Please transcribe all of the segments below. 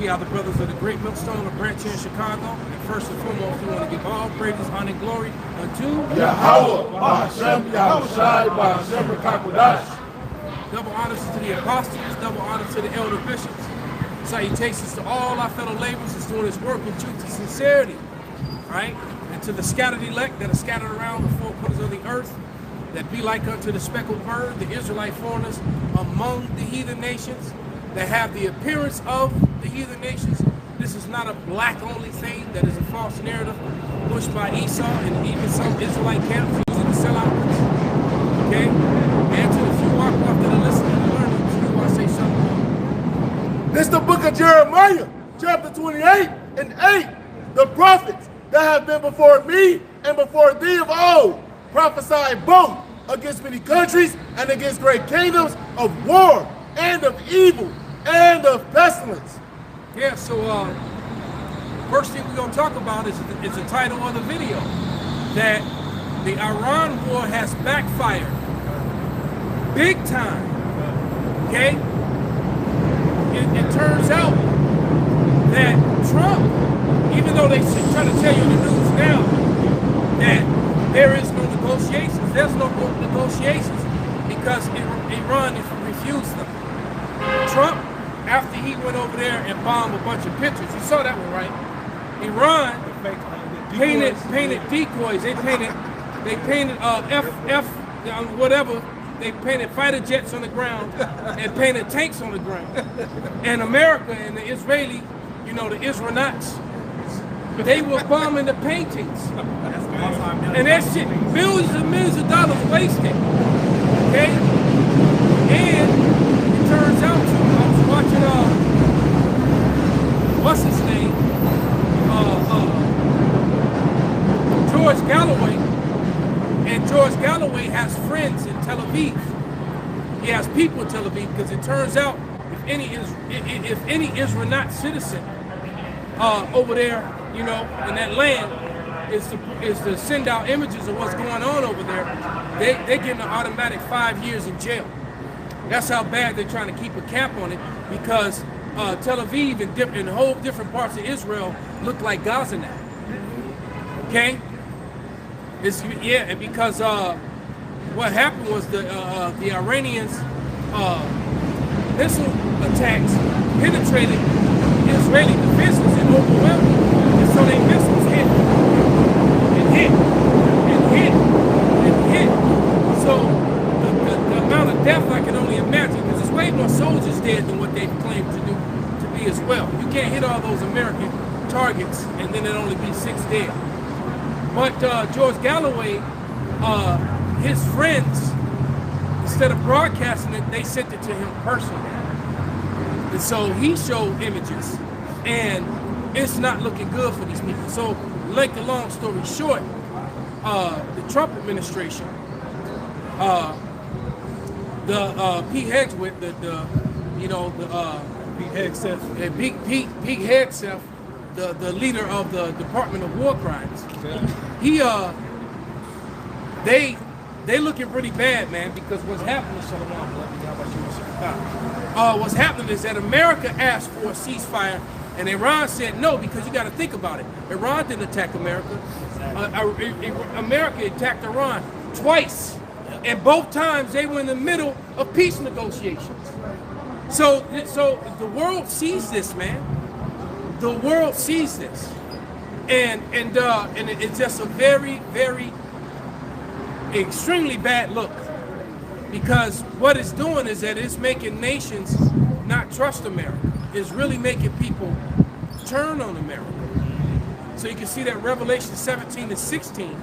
We are the brothers of the Great Millstone of Branch here in Chicago. And first and foremost, we want to give all praises, honor, and glory unto Yahweh, Bahashem, Yahushai, Bahashem, Rakakwadash. Double honors to the apostles, double honors to the elder bishops. Salutations to all our fellow laborers that's doing this work with truth and sincerity. Right? And to the scattered elect that are scattered around the four corners of the earth, that be like unto the speckled bird, the Israelite foreigners among the heathen nations, that have the appearance of the heathen nations. This is not a black-only thing. That is a false narrative pushed by Esau and even some Israelite camps using the sellout. Okay? And to the few walk off that are listening and learning, you want to say something more. This is the book of Jeremiah, chapter 28 and 8. The prophets that have been before me and before thee of old prophesied both against many countries and against great kingdoms of war and of evil and of pestilence. Yeah, so first thing we're going to talk about is the title of the video, that the Iran war has backfired big time. Okay? It turns out that Trump, even though they try to tell you in the news now that there is no negotiations, there's no negotiations because Iran refused them. Trump, after he went over there and bombed a bunch of pictures, you saw that one, right? Iran painted decoys. They painted whatever. They painted fighter jets on the ground and painted tanks on the ground. And America and the Israeli, you know, the Israelites, they were bombing the paintings. And that shit, millions and millions of dollars wasted. Okay? And it turns out to, I was watching, what's his name? George Galloway. And George Galloway has friends in Tel Aviv. He has people in Tel Aviv because it turns out if any Israelite citizen over there, you know, in that land is to send out images of what's going on over there, they get an automatic 5 years in jail. That's how bad they're trying to keep a cap on it, because Tel Aviv and whole different parts of Israel look like Gaza now. Okay? And because what happened was the Iranians missile attacks penetrated Israeli defenses and overwhelmed them, and so their missiles hit and hit and hit and hit. So the amount of death I can only imagine, because there's way more soldiers dead than what they've claimed to be as well. You can't hit all those American targets and then it'll only be 6 dead. But George Galloway, his friends, instead of broadcasting it, they sent it to him personally. And so he showed images, and it's not looking good for these people. So, make the long story short, the Trump administration, Pete Hegseth, Pete Hegseth, the leader of the Department of War Crimes, they looking pretty bad, man, because what's happening is that America asked for a ceasefire, and Iran said no, because you got to think about it. Iran didn't attack America. America attacked Iran twice, and both times they were in the middle of peace negotiations. So the world sees this, man. The world sees this, and it's just a very, very, extremely bad look, because what it's doing is that it's making nations not trust America. It's really making people turn on America. So you can see that Revelation 17 and 16.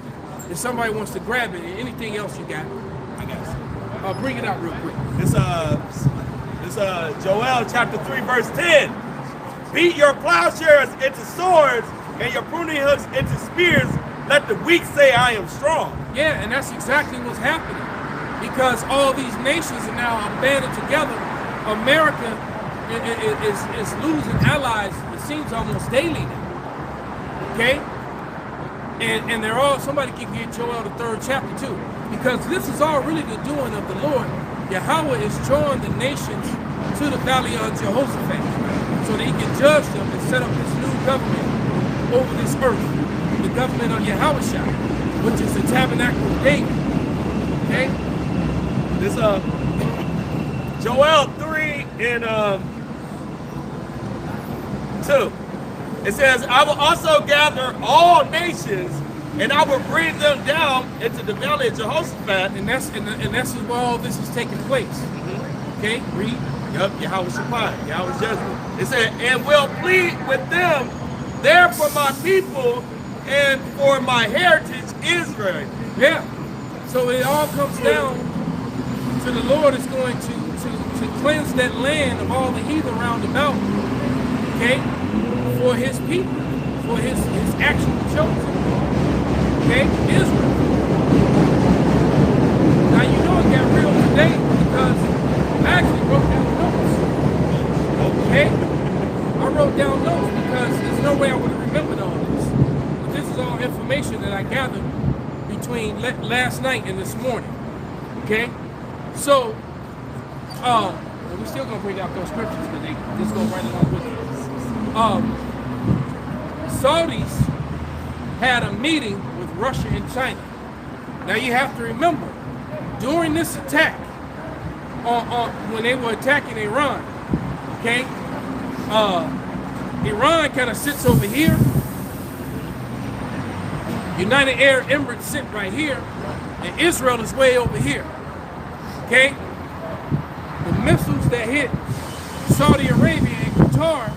If somebody wants to grab it, anything else you got, I got you. Bring it out real quick. It's Joel chapter 3 verse 10. Beat your plowshares into swords and your pruning hooks into spears. Let the weak say, I am strong. Yeah, and that's exactly what's happening. Because all these nations are now banded together. America is losing allies, it seems, almost daily now. Okay? And they're all, somebody can get Joel the 3rd chapter too. Because this is all really the doing of the Lord. Yahweh is drawing the nations to the valley of Jehoshaphat. So so that he can judge them and set up this new government over this earth, the government of Yahushua, which is the tabernacle of David. Okay? This Joel 3 and 2. It says, I will also gather all nations, and I will bring them down into the valley of Jehoshaphat. And that's where all this is taking place. Okay, read. Yep, Yahweh's supply, Yahweh's judgment. It said, and will plead with them there for my people and for my heritage Israel. Yeah. So it all comes down to the Lord is going to cleanse that land of all the heathen round about. Okay? For his people, for his actual chosen. Okay? Israel. Now you know it got real today because I actually wrote down notes. Okay? I wrote down notes because there's no way I would have remembered all this. But this is all information that I gathered between last night and this morning. Okay? So, we're still gonna bring out those scriptures because they just go right along with it. Saudis had a meeting with Russia and China. Now you have to remember, during this attack, when they were attacking Iran, okay, Iran kind of sits over here. United Arab Emirates sit right here, and Israel is way over here. Okay, the missiles that hit Saudi Arabia and Qatar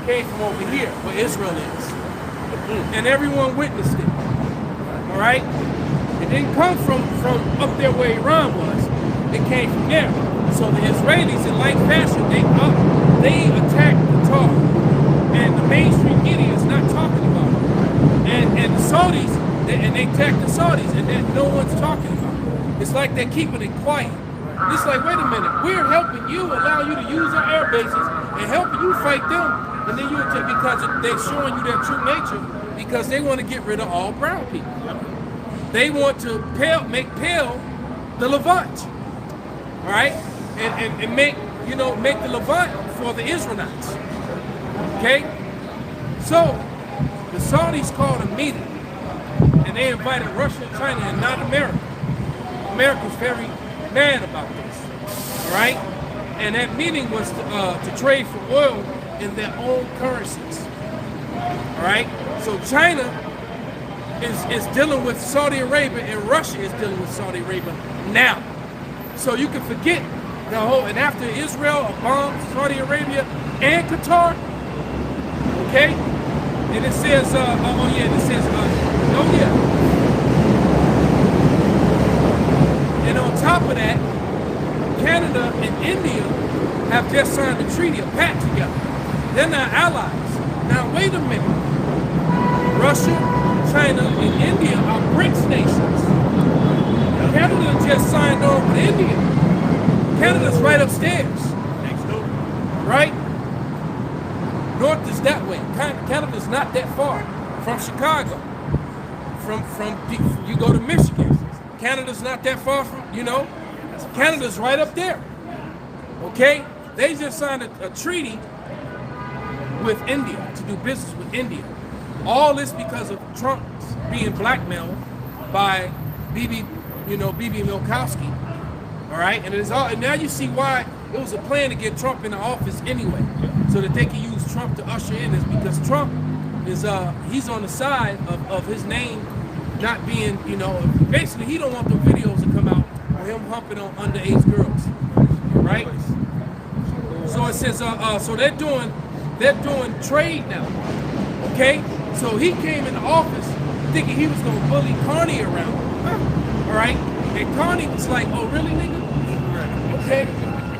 came from over here, where Israel is, and everyone witnessed it. All right, it didn't come from up there where Iran was. It came from there. So the Israelis, in like fashion, they attacked Qatar, and the mainstream media is not talking about it. And the Saudis, they attacked the Saudis, and then no one's talking about it. It's like they're keeping it quiet. It's like, wait a minute, we're helping you, allow you to use our air bases, and helping you fight them, and then you attack because they're showing you their true nature, because they want to get rid of all brown people. They want to make pale the Levant. All right, and make the Levant for the Israelites. Okay, so the Saudis called a meeting, and they invited Russia and China, and not America. America's very mad about this. All right, and that meeting was to trade for oil in their own currencies. All right, so China is dealing with Saudi Arabia, and Russia is dealing with Saudi Arabia now. So you can forget the whole, and after Israel bombed Saudi Arabia and Qatar, okay? And it says, and on top of that, Canada and India have just signed a treaty, a pact together. They're not allies. Now wait a minute. Russia, China, and India are BRICS nations. Canada just signed on with India. Canada's right upstairs. Next door. Right? North is that way. Canada's not that far from Chicago. You go to Michigan. Canada's not that far from, Canada's right up there. Okay? They just signed a treaty with India to do business with India. All this because of Trump being blackmailed by Bibi Milkowski. All right, and and now you see why it was a plan to get Trump in the office anyway, so that they can use Trump to usher in this, because Trump is he's on the side of his name not being, basically he don't want the videos to come out of him humping on underage girls, right? So it says so they're doing trade now, okay? So he came in the office thinking he was gonna bully Carney around, all right? And Carney was like, "Oh really, nigga? Okay,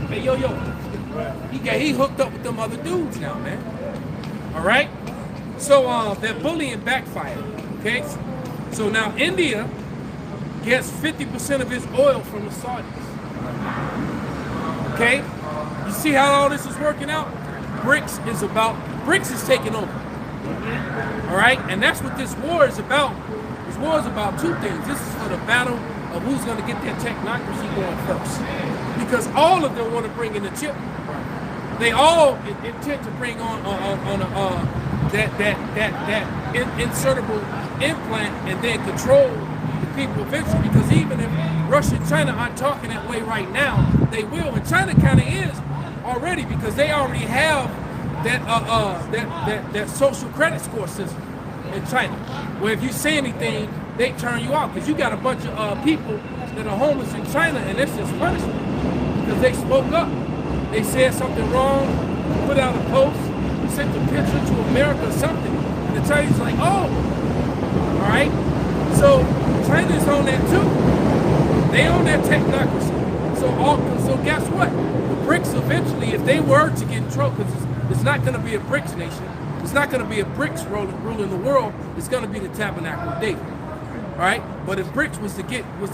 hey yo, he hooked up with them other dudes now, man. All right, so that bullying backfired. Okay, so now India gets 50% of its oil from the Saudis. Okay, you see how all this is working out? BRICS is taking over. All right, and that's what this war is about. This war is about two things. This is for the battle of who's going to get their technocracy going first. Because all of them want to bring in the chip. they all intend to bring on that insertable implant and then control the people eventually. Because even if Russia and China aren't talking that way right now, they will. And China kind of is already, because they already have that social credit score system in China, where if you say anything, they turn you out. Because you got a bunch of people that are homeless in China, and it's just punishment because they spoke up. They said something wrong, put out a post, sent a picture to America or something, and the Chinese like, oh, all right. So China's on that too. They own that technocracy. So guess what? The BRICS eventually, if they were to get in trouble, because it's not going to be a BRICS nation, it's not going to be a BRICS ruling the world. It's going to be the Tabernacle of David. All right. But if BRICS was to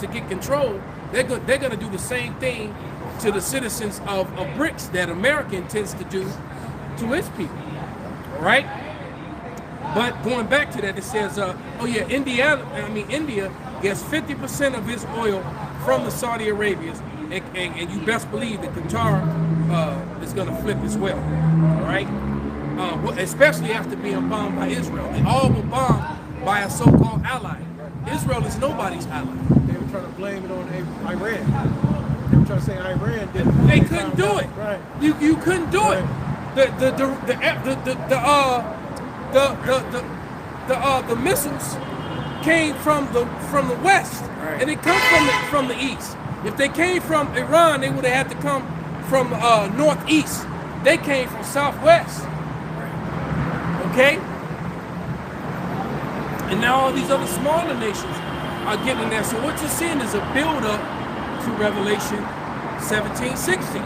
get control, they're going to do the same thing to the citizens of BRICS that America intends to do to its people. All right. But going back to that, it says, oh yeah, India gets 50% of its oil from the Saudi Arabians, and you best believe that Qatar is going to flip as well. All right. Especially after being bombed by Israel. They all were bombed by a so-called ally. Israel is nobody's ally. They were trying to blame it on Iran. They were trying to say Iran did it. They couldn't do it. Right. You couldn't do it. The missiles came from the west, right, and they come from the east. If they came from Iran, they would have had to come from northeast. They came from southwest. Okay? And now all these other smaller nations are getting there. So what you're seeing is a build-up to Revelation 17:16.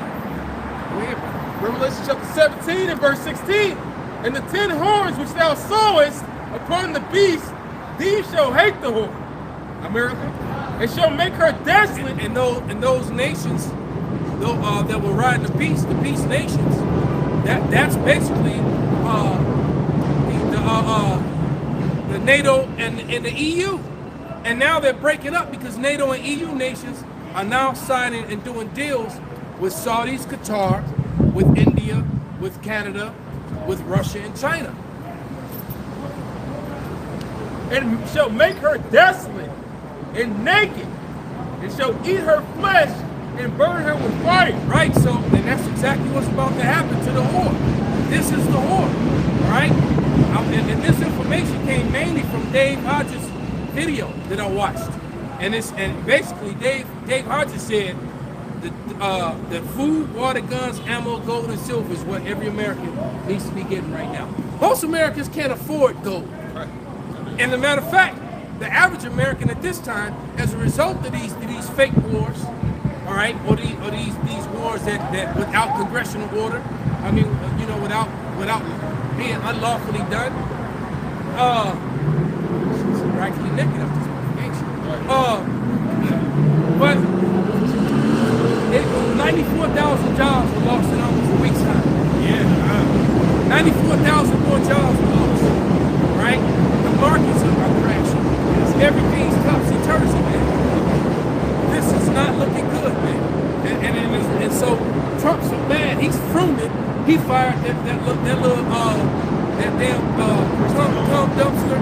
Revelation chapter 17 and verse 16. And the 10 horns which thou sawest upon the beast, these shall hate the whore, America, and shall make her desolate. And those nations, that will ride the beast nations, that's basically the NATO and the EU. And now they're breaking up because NATO and EU nations are now signing and doing deals with Saudis, Qatar, with India, with Canada, with Russia and China. And shall make her desolate and naked, and shall eat her flesh and burn her with fire. Right, so, and that's exactly what's about to happen to the whore. This is the whore, all right? And this information came mainly from Dave Hodges' video that I watched. And basically Dave Hodges said that food, water, guns, ammo, gold, and silver is what every American needs to be getting right now. Most Americans can't afford gold. Right. And as a matter of fact, the average American at this time, as a result of these fake wars, all right, or these wars that without congressional order, I mean, without being unlawfully done, she's practically naked up this motherfucker. But 94,000 jobs were lost in almost a week's time. Yeah. 94,000 more jobs were lost. Right? The markets are crashing. Everything's topsy-turvy, man. This is not looking good, man. And so Trump's so mad. He's fruited. He fired that damn Trump dumpster,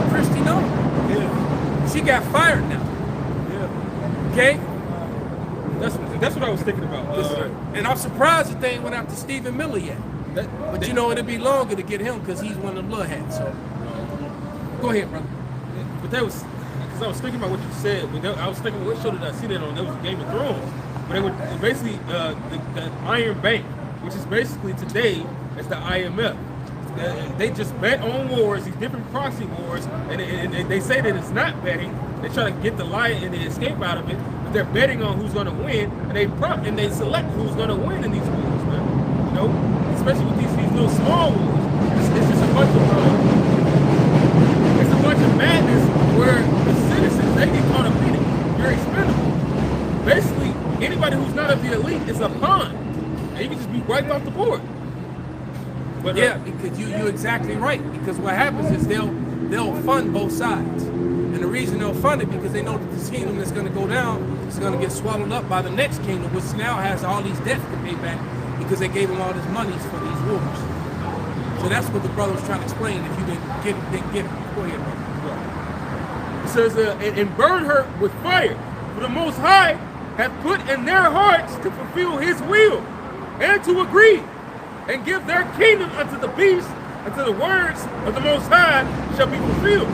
Christy Nolan. Yeah. She got fired now. Yeah. Okay? That's what I was thinking about. And I'm surprised that they ain't went after Stephen Miller yet. But it'd be longer to get him because he's one of the blood hats. So go ahead, brother. But that was because I was thinking about what you said. I was thinking, what show did I see that on? That was Game of Thrones. But it was basically the Iron Bank, which is basically today as the IMF. They just bet on wars, these different proxy wars, and they say that it's not betting. They try to get the lie and the escape out of it, but they're betting on who's going to win, and they select who's going to win in these wars, man. You know, especially with these little small wars. It's just a bunch of madness where the citizens, they get caught up in it. You're expendable. Basically, anybody who's not of the elite is a pawn, and you can just be wiped off the board. But yeah, because you're exactly right. Because what happens is they'll fund both sides, and the reason they'll fund it because they know that this kingdom that's going to go down is going to get swallowed up by the next kingdom, which now has all these debts to pay back because they gave him all this money for these wars. So that's what the brother was trying to explain. If you didn't get it. Go ahead, brother. It says, and burn her with fire. For the Most High hath put in their hearts to fulfill his will, and to agree, and give their kingdom unto the beast, until the words of the Most High shall be fulfilled.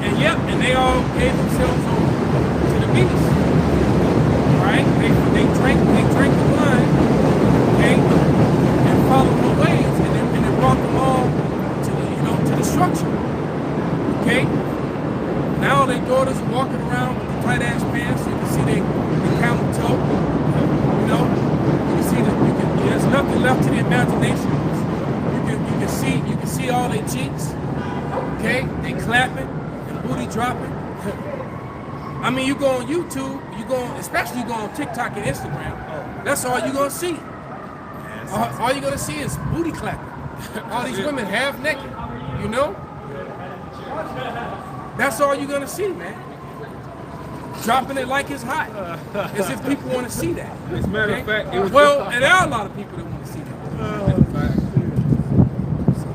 And yep, and they all gave themselves over to the beast. Right? They drank the wine, okay, and followed the ways, and it brought them all to to destruction. Okay? Now their daughters are walking around with the tight ass pants. You can see the camel toe. You can see there's nothing left to the imagination. You can see all their cheeks. Okay? They clapping and booty dropping. I mean, you go on YouTube, especially you go on TikTok and Instagram. That's all you're gonna see. All you're gonna see is booty clapping. All these women half naked. That's all you're gonna see, man. Dropping it like it's hot, as if people want to see that. As a matter of fact, and there are a lot of people that want to see that.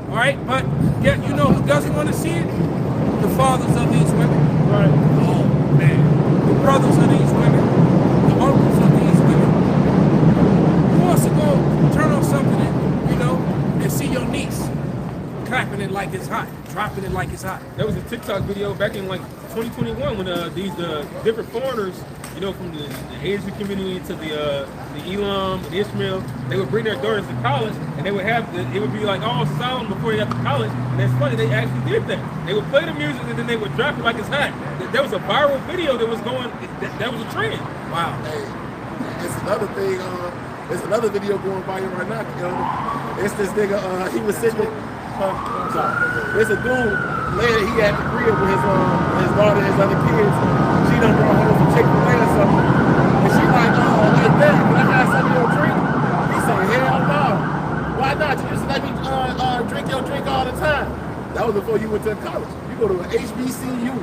All right, but who doesn't want to see it? The fathers of these women. Right. Oh man, the brothers of these women, the uncles of these women. Who wants to go turn on something and see your niece clapping it like it's hot, dropping it like it's hot? That was a TikTok video back in like 2021 when these different foreigners, from the Asian community to the Elam and Ishmael, they would bring their daughters to college, and they would it would be like all sound before they got to college. And that's funny, they actually did that. They would play the music and then they would drop it like it's hot. That was a viral video that was going. That was a trend. Wow. Hey, it's another thing. There's another video going viral right now. It's this nigga. He was sitting. There's a dude, he had the crib with his daughter and his other kids. She done brought home some Chick-fil-A or something. And she like, hey, Dad, can I have some of your drink? He said, hell no. Why not? You just let me drink your drink all the time. That was before you went to college. You go to an HBCU,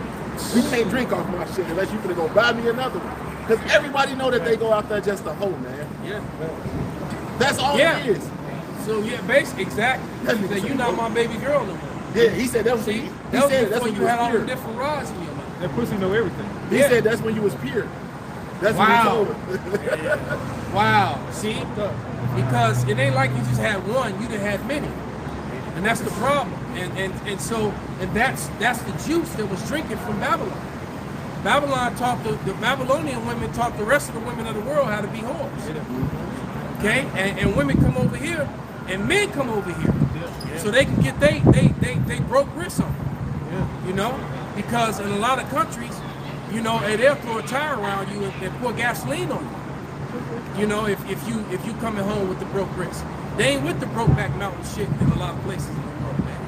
you can't drink off my shit unless you finna go buy me another one. Because everybody know that they go out there just to hoe, man. Yeah. That's all it is. So yeah, basically, exactly. He said, you're not my baby girl no more. Yeah, he said that was that's when you had all the different rods in your mouth. That pussy know everything. He said that's when you was pure. That's what he told her. Wow. See? Because it ain't like you just had one, you done had many. And that's the problem. And that's the juice that was drinking from Babylon. Babylon taught the Babylonian women taught the rest of the women of the world how to be whores. Okay? And women come over here and men come over here. So they can get they broke wrists on them. Because in a lot of countries, they'll throw a tire around you and pour gasoline on you. If you coming home with the broke wrist. They ain't with the Brokeback Mountain shit in a lot of places in the world, man.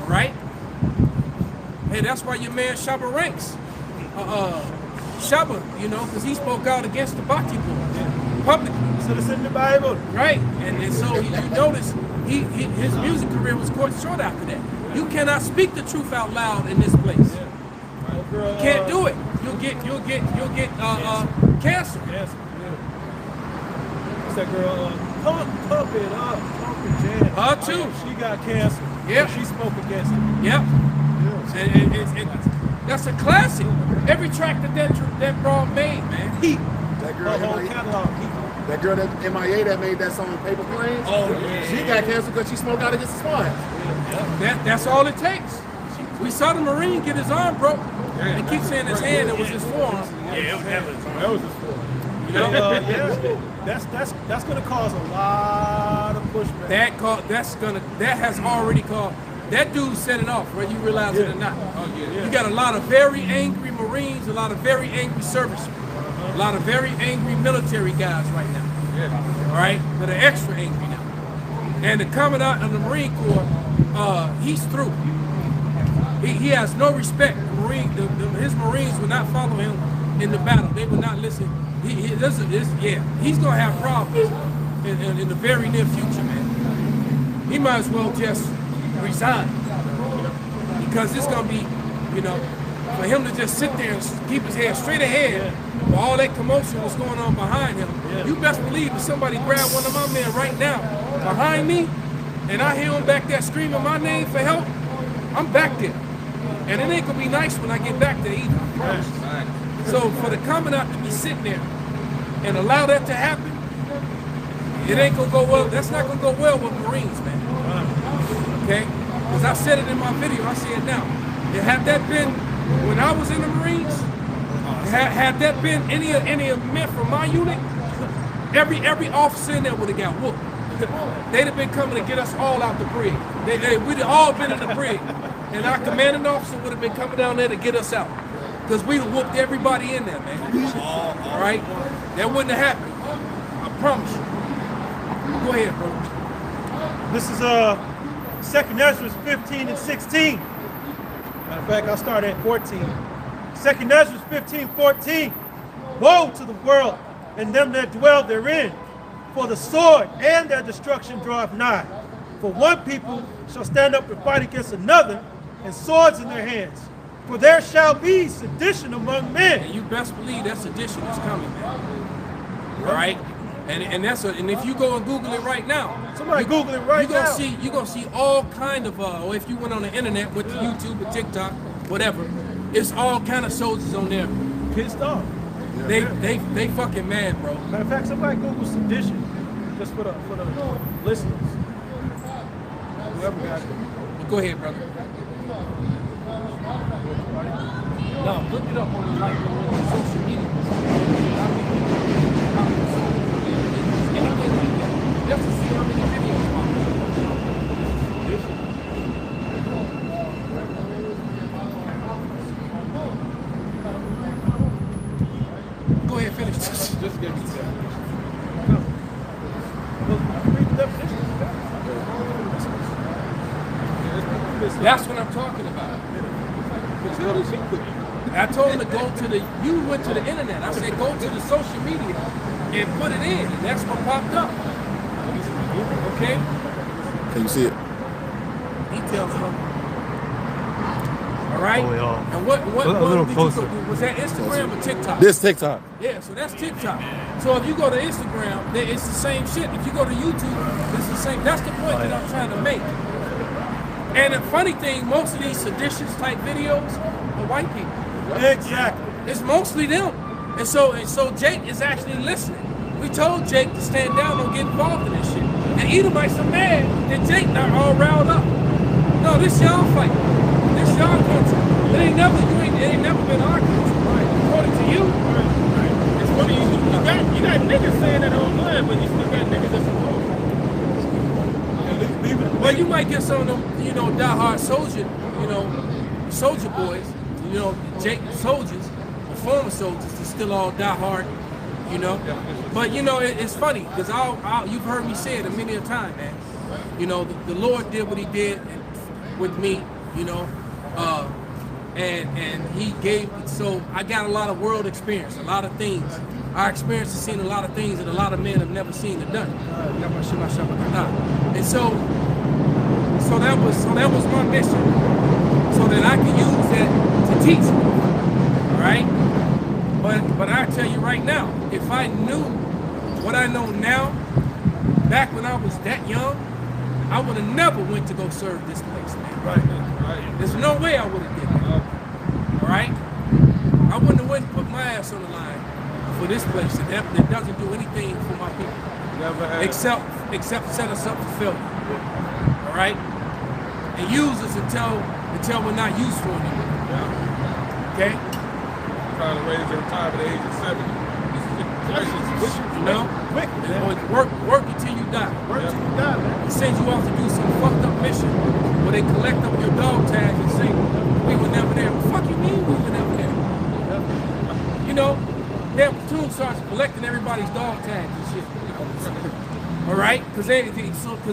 All right? Hey, that's why your man Shabba ranks. Shabba, because he spoke out against the Bhakti board publicly. So it's in the Bible. Right. And so you notice his music career was cut short after that. You cannot speak the truth out loud in this place. You can't do it. You'll get cancer. What's that girl? Pump it up. Pump it jam. Her too. She got cancer. Yeah. She spoke against it. Yep. And that's a classic. Every track that broad made, man. Heat. That girl, Her whole catalog. that girl that MIA that made that song Paper Planes. Oh yeah. She got canceled because she smoked out against the swine. That's all it takes. We saw the Marine get his arm broke. And keep saying his hand, it was his forearm. Yeah, that was his forearm. That's going to cause a lot of pushback. That has already caused. That dude set it off, whether you realize it or not. Oh, yeah. You got a lot of very angry Marines, a lot of very angry servicemen, a lot of very angry military guys right now. All right, that are extra angry now. And the commandant of the Marine Corps, he's through. He has no respect. His Marines would not follow him in the battle. They would not listen. He's gonna have problems in the very near future, man. He might as well just resign because it's gonna be, for him to just sit there and keep his head straight ahead But all that commotion was going on behind him. You best believe if somebody grabbed one of my men right now behind me, and I hear him back there screaming my name for help, I'm back there. And it ain't gonna be nice when I get back there either, I promise. So for the commandant to be sitting there and allow that to happen, it ain't gonna go well. That's not gonna go well with Marines, man. Okay? Because I said it in my video, I say it now. Had that been when I was in the Marines, had that been any men from my unit, every officer in there would have got whooped. They'd have been coming to get us all out the brig. We'd have all been in the brig. And our commanding officer would have been coming down there to get us out. Because we'd have whooped everybody in there, man. All right? That wouldn't have happened. I promise you. Go ahead, bro. This is 2nd Ezra 15 and 16. Matter of fact, I'll start at 14. 2nd Ezra 15:14. Woe to the world and them that dwell therein, for the sword and their destruction draweth nigh. For one people shall stand up and fight against another, and swords in their hands. For there shall be sedition among men. And you best believe that sedition is coming, man. All right? And if you go and Google it right now, Somebody Google it right now. You're gonna see all kind of or if you went on the internet with YouTube or TikTok, whatever, it's all kind of soldiers on there. Pissed off. They fucking mad, bro. Matter of fact, somebody Google sedition, just for the listeners. Whoever got it. But go ahead, brother. No, look it up on the social media. Just to see how many videos pop up. Go ahead, finish. Just give me a second. That's what I'm talking about. I told him to go to you went to the internet. I said go to the social media and put it in. And that's what popped up. Okay? Can you see it? Details of all right? Oh, yeah. And what A little did closer. you go do? Was that Instagram or TikTok? This TikTok. Yeah, so that's TikTok. So if you go to Instagram, it's the same shit. If you go to YouTube, it's the same. That's the point that I'm trying to make. And the funny thing, most of these seditious type videos are white people. Exactly. It's mostly them. And so Jake is actually listening. We told Jake to stand down, don't get involved in this shit. And Edomites are mad that Jake not all riled up. No, this y'all fight. This y'all country. It ain't never been our country. Right. According to you. Right. It's funny, you got niggas saying that online, but you still got niggas that's opposed. Well, you might get some of them, diehard soldier, soldier boys, Jake soldiers, the former soldiers, are still all diehard, But it's funny because you've heard me say it a many a time, man. The Lord did what He did with me, and He gave. So I got a lot of world experience, a lot of things. Our experience has seen a lot of things that a lot of men have never seen or done. And so that was my mission, so that I could use that to teach. All right. But I tell you right now, if I knew what I know now, back when I was that young, I would have never went to go serve this place, man. Right. There's no way I would have did that. All right? I wouldn't have went and put my ass on the line for this place that doesn't do anything for my people. Except set us up for failure. All right? And use us until we're not useful anymore. Okay? Trying to raise their time at the age of 70. Work until you die. Work till you die, man. He sends you off to do some fucked up mission where they collect up your dog tags and say, we were never there. What the fuck you mean we were never there? Their platoon starts collecting everybody's dog tags and shit. All right? Because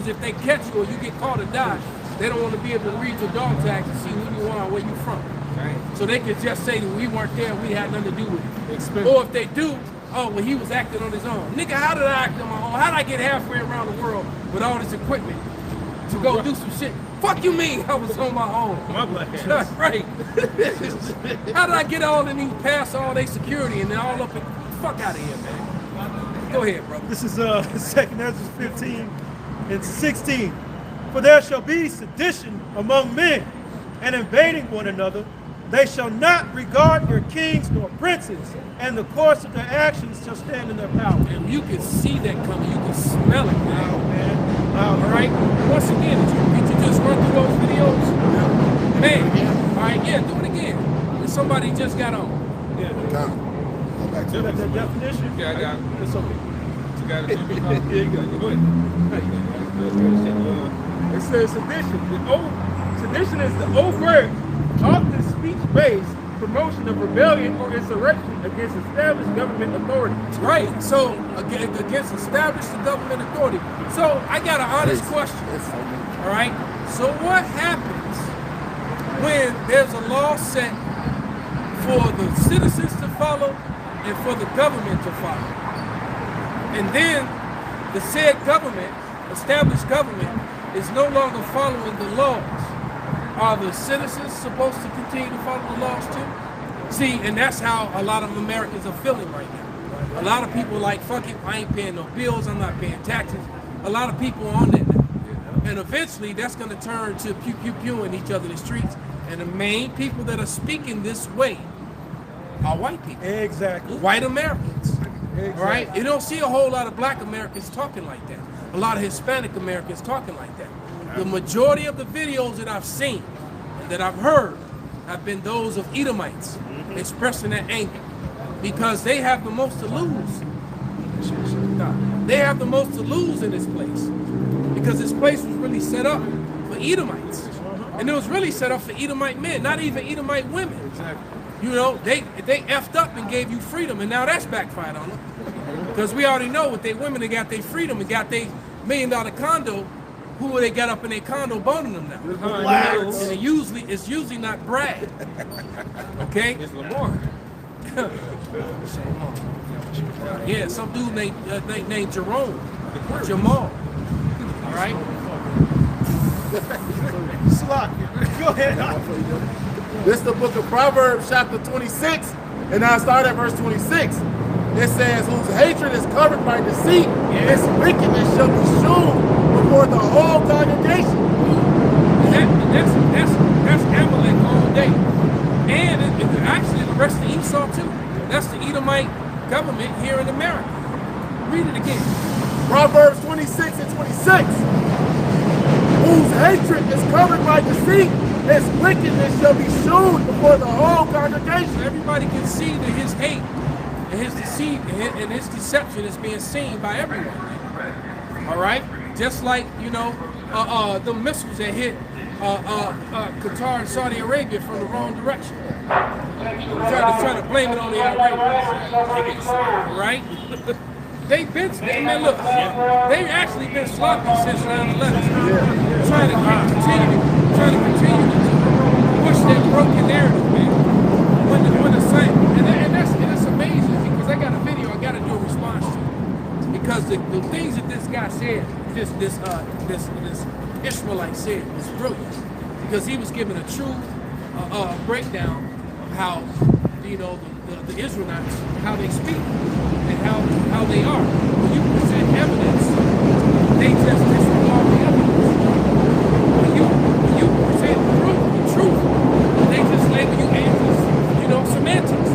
if they catch you or you get caught and die, they don't want to be able to read your dog tags and see who you are and where you from. Right. So they could just say that we weren't there, we had nothing to do with it. Or if they do, oh, well, he was acting on his own. Nigga, how did I act on my own? How did I get halfway around the world with all this equipment to go do some shit. Fuck you mean I was on my own? My black ass. Right. How did I get all in these past all their security and then all up in fuck out of here, man? Go ahead, bro. This is 2nd Ezra 15 and 16. For there shall be sedition among men, and invading one another. They shall not regard your kings nor princes, and the course of their actions shall stand in their power. And you can see that coming. You can smell it, man. Wow, man. Wow, All right. Once again, did you just run through those videos? Man. All right. Yeah. Do it again. And somebody just got on. Yeah. Go back to That definition? Yeah, I got it. It's okay. You got it. Yeah, you got it. Go ahead. It says sedition. Sedition is the overt, often speech-based promotion of rebellion or insurrection against established government authority. Right. So against established government authority. So I got an honest question. All right. So what happens when there's a law set for the citizens to follow and for the government to follow? And then the said government, established government, is no longer following the laws. Are the citizens supposed to continue to follow the laws too? See, and that's how a lot of Americans are feeling right now. A lot of people like, fuck it, I ain't paying no bills, I'm not paying taxes. A lot of people are on that now. And eventually that's gonna turn to pew pew pew in each other in the streets. And the main people that are speaking this way are white people. Exactly. White Americans. Exactly. All right? You don't see a whole lot of black Americans talking like that. A lot of Hispanic Americans talking like that. The majority of the videos that I've seen and that I've heard have been those of Edomites expressing that anger because they have the most to lose. They have the most to lose in this place because this place was really set up for Edomites. And it was really set up for Edomite men, not even Edomite women. Exactly. You know, they effed up and gave you freedom, and now that's backfired on them. Because we already know with their women, they got their freedom and got their $1 million condo. Who they got up in their condo boning them now? And it's usually not Brad. Okay? It's Lamar. Yeah, some dude named Jerome. Jamal. All right? Slock. Go ahead. This is the book of Proverbs, chapter 26, and I start at verse 26. It says, whose hatred is covered by deceit, its wickedness shall be shown before the whole congregation. That's Amalek all day. And actually the rest of Esau too. That's the Edomite government here in America. Read it again. Proverbs 26 and 26. Whose hatred is covered by deceit, its wickedness shall be shown before the whole congregation. Everybody can see that his hate and his deceit and his deception is being seen by everyone. All right? Just like, you know, the missiles that hit Qatar and Saudi Arabia from the wrong direction. Trying to blame it on the Iranians. Right? They've been, man, look, they've actually been sloppy since 9/11. Trying to continue to push that broken narrative, man. When the same, and that's amazing because I got a video I got to do a response to because the things that this guy said, this Ishmaelite said is brilliant because he was giving a true breakdown of how, you know, the Israelites, how they speak and how they are. When you present evidence, they just disregard the evidence. When you present the truth, they just label you as, you know, semantics.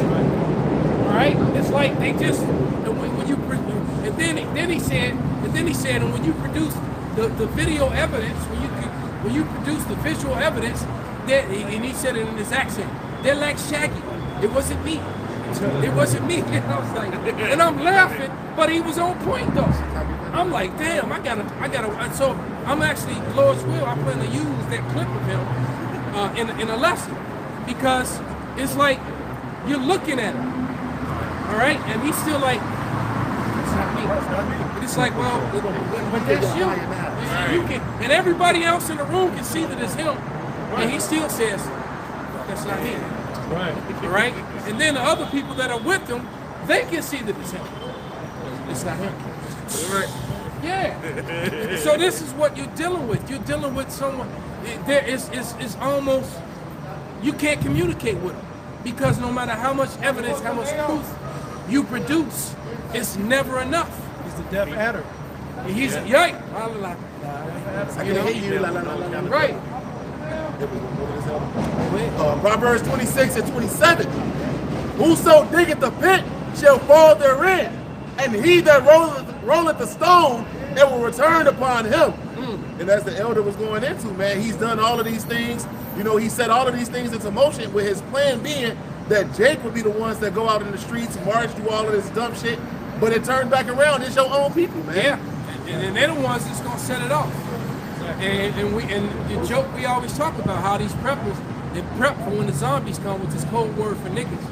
All right? It's like they just, when you, and then he said, and when you produce the video evidence, when you produce the visual evidence, and he said it in his accent, they're like Shaggy. It wasn't me. It wasn't me. And I was like, and I'm laughing, but he was on point though. I'm like, damn, I gotta. So I'm actually, Lord's will, I plan to use that clip of him in a lesson because it's like you're looking at him, all right, and he's still like, it's not me. But it's like, well, but that's you. You can, and everybody else in the room can see that it's him, and he still says, that's not me. Right? And then the other people that are with him, they can see that it's him. It's not him. Right. Yeah. So this is what you're dealing with. You're dealing with someone. It's almost you can't communicate with them because no matter how much evidence, how much proof you produce, it's never enough. He's the deaf adder. He's right. You know? Right. Proverbs 26 and 27. Whoso diggeth the pit shall fall therein, and he that rolleth the stone, it will return upon him. And as the elder was going into, man, he's done all of these things. You know, he set all of these things into motion with his plan being that Jake would be the ones that go out in the streets, march, do all of this dumb shit. But it turned back around. It's your own people, man. Yeah. And they're the ones that's gonna set it off. And the joke we always talk about how these preppers, they prep for when the zombies come, which is code word for niggas.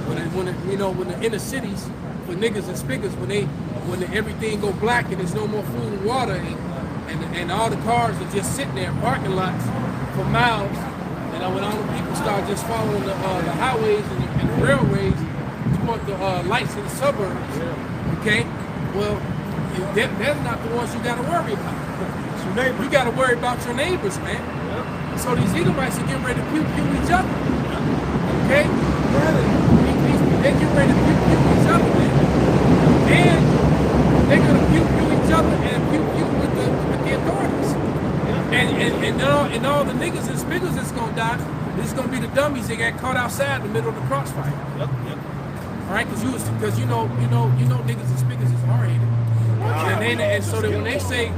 When the inner cities for niggas and spiggers, when everything go black and there's no more food and water and all the cars are just sitting there in parking lots for miles, and when all the people start just following the highways and the railways toward the lights in the suburbs, okay? Well, they're not the ones you got to worry about. You got to worry about your neighbors, man. So these Edomites are getting ready to pew each other, okay? They're getting ready to pew each other, man. And they're gonna pew each other and pew with the authorities. And all the niggas and spiggers that's gonna die, it's gonna be the dummies that got caught outside in the middle of the crossfire. All right, because you know niggas and spiggers is hard-headed. And so that when they say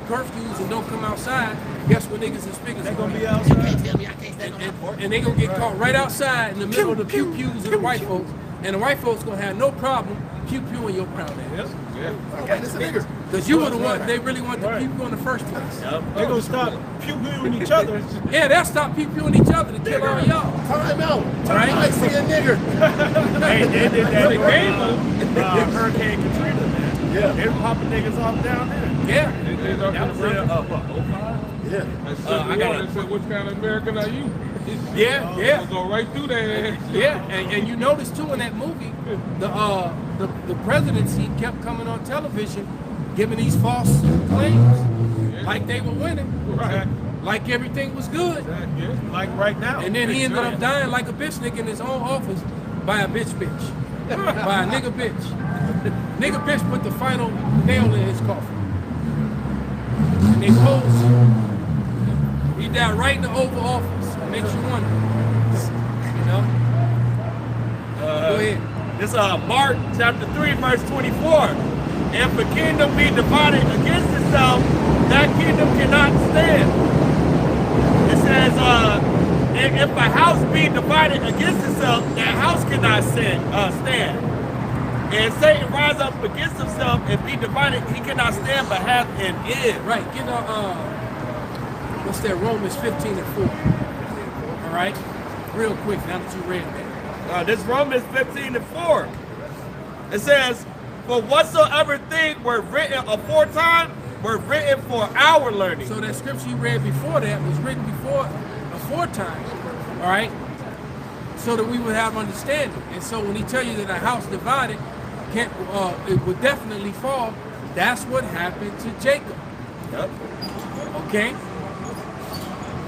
curfews and don't come outside, guess what niggas and spiggers They're gonna be outside. And they gonna get caught right outside in the middle of the pews of the white folks, and the white folks gonna have no problem pewing your crown ass. Because you were the one they really wanted to pew in the first place. They're gonna stop pewing each other. Yeah, they'll stop pewing each other to kill all y'all. Time out. Right? I see a nigger. Hey, they did that during Hurricane Katrina, man. Yeah. They were popping niggas off down there. Yeah. That was in, 05? Yeah. I got to say, what kind of American are you? Yeah. We'll go right through that. Yeah, and you notice too in that movie, the presidency kept coming on television, giving these false claims, like they were winning, Right. like everything was good, Like right now. and then he ended up dying like a bitch nigga in his own office by a bitch, by a nigga bitch. Nigga bitch put the final nail in his coffin, and they posed. He died right in the Oval Office. It makes you wonder, you know. Go ahead. This Mark chapter 3 verse 24. If a kingdom be divided against itself, that kingdom cannot stand. It says, if a house be divided against itself, that house cannot stand. And Satan rise up against himself and be divided, he cannot stand but have an end. Right. Get what's that? Romans 15 and 4. All right. Real quick. Now that you read that. This Romans 15 and 4. It says, for whatsoever thing were written aforetime were written for our learning. So that scripture you read before that was written aforetime. All right. So that we would have understanding. And so when he tell you that a house divided it would definitely fall, that's what happened to Jacob. Yep. Okay.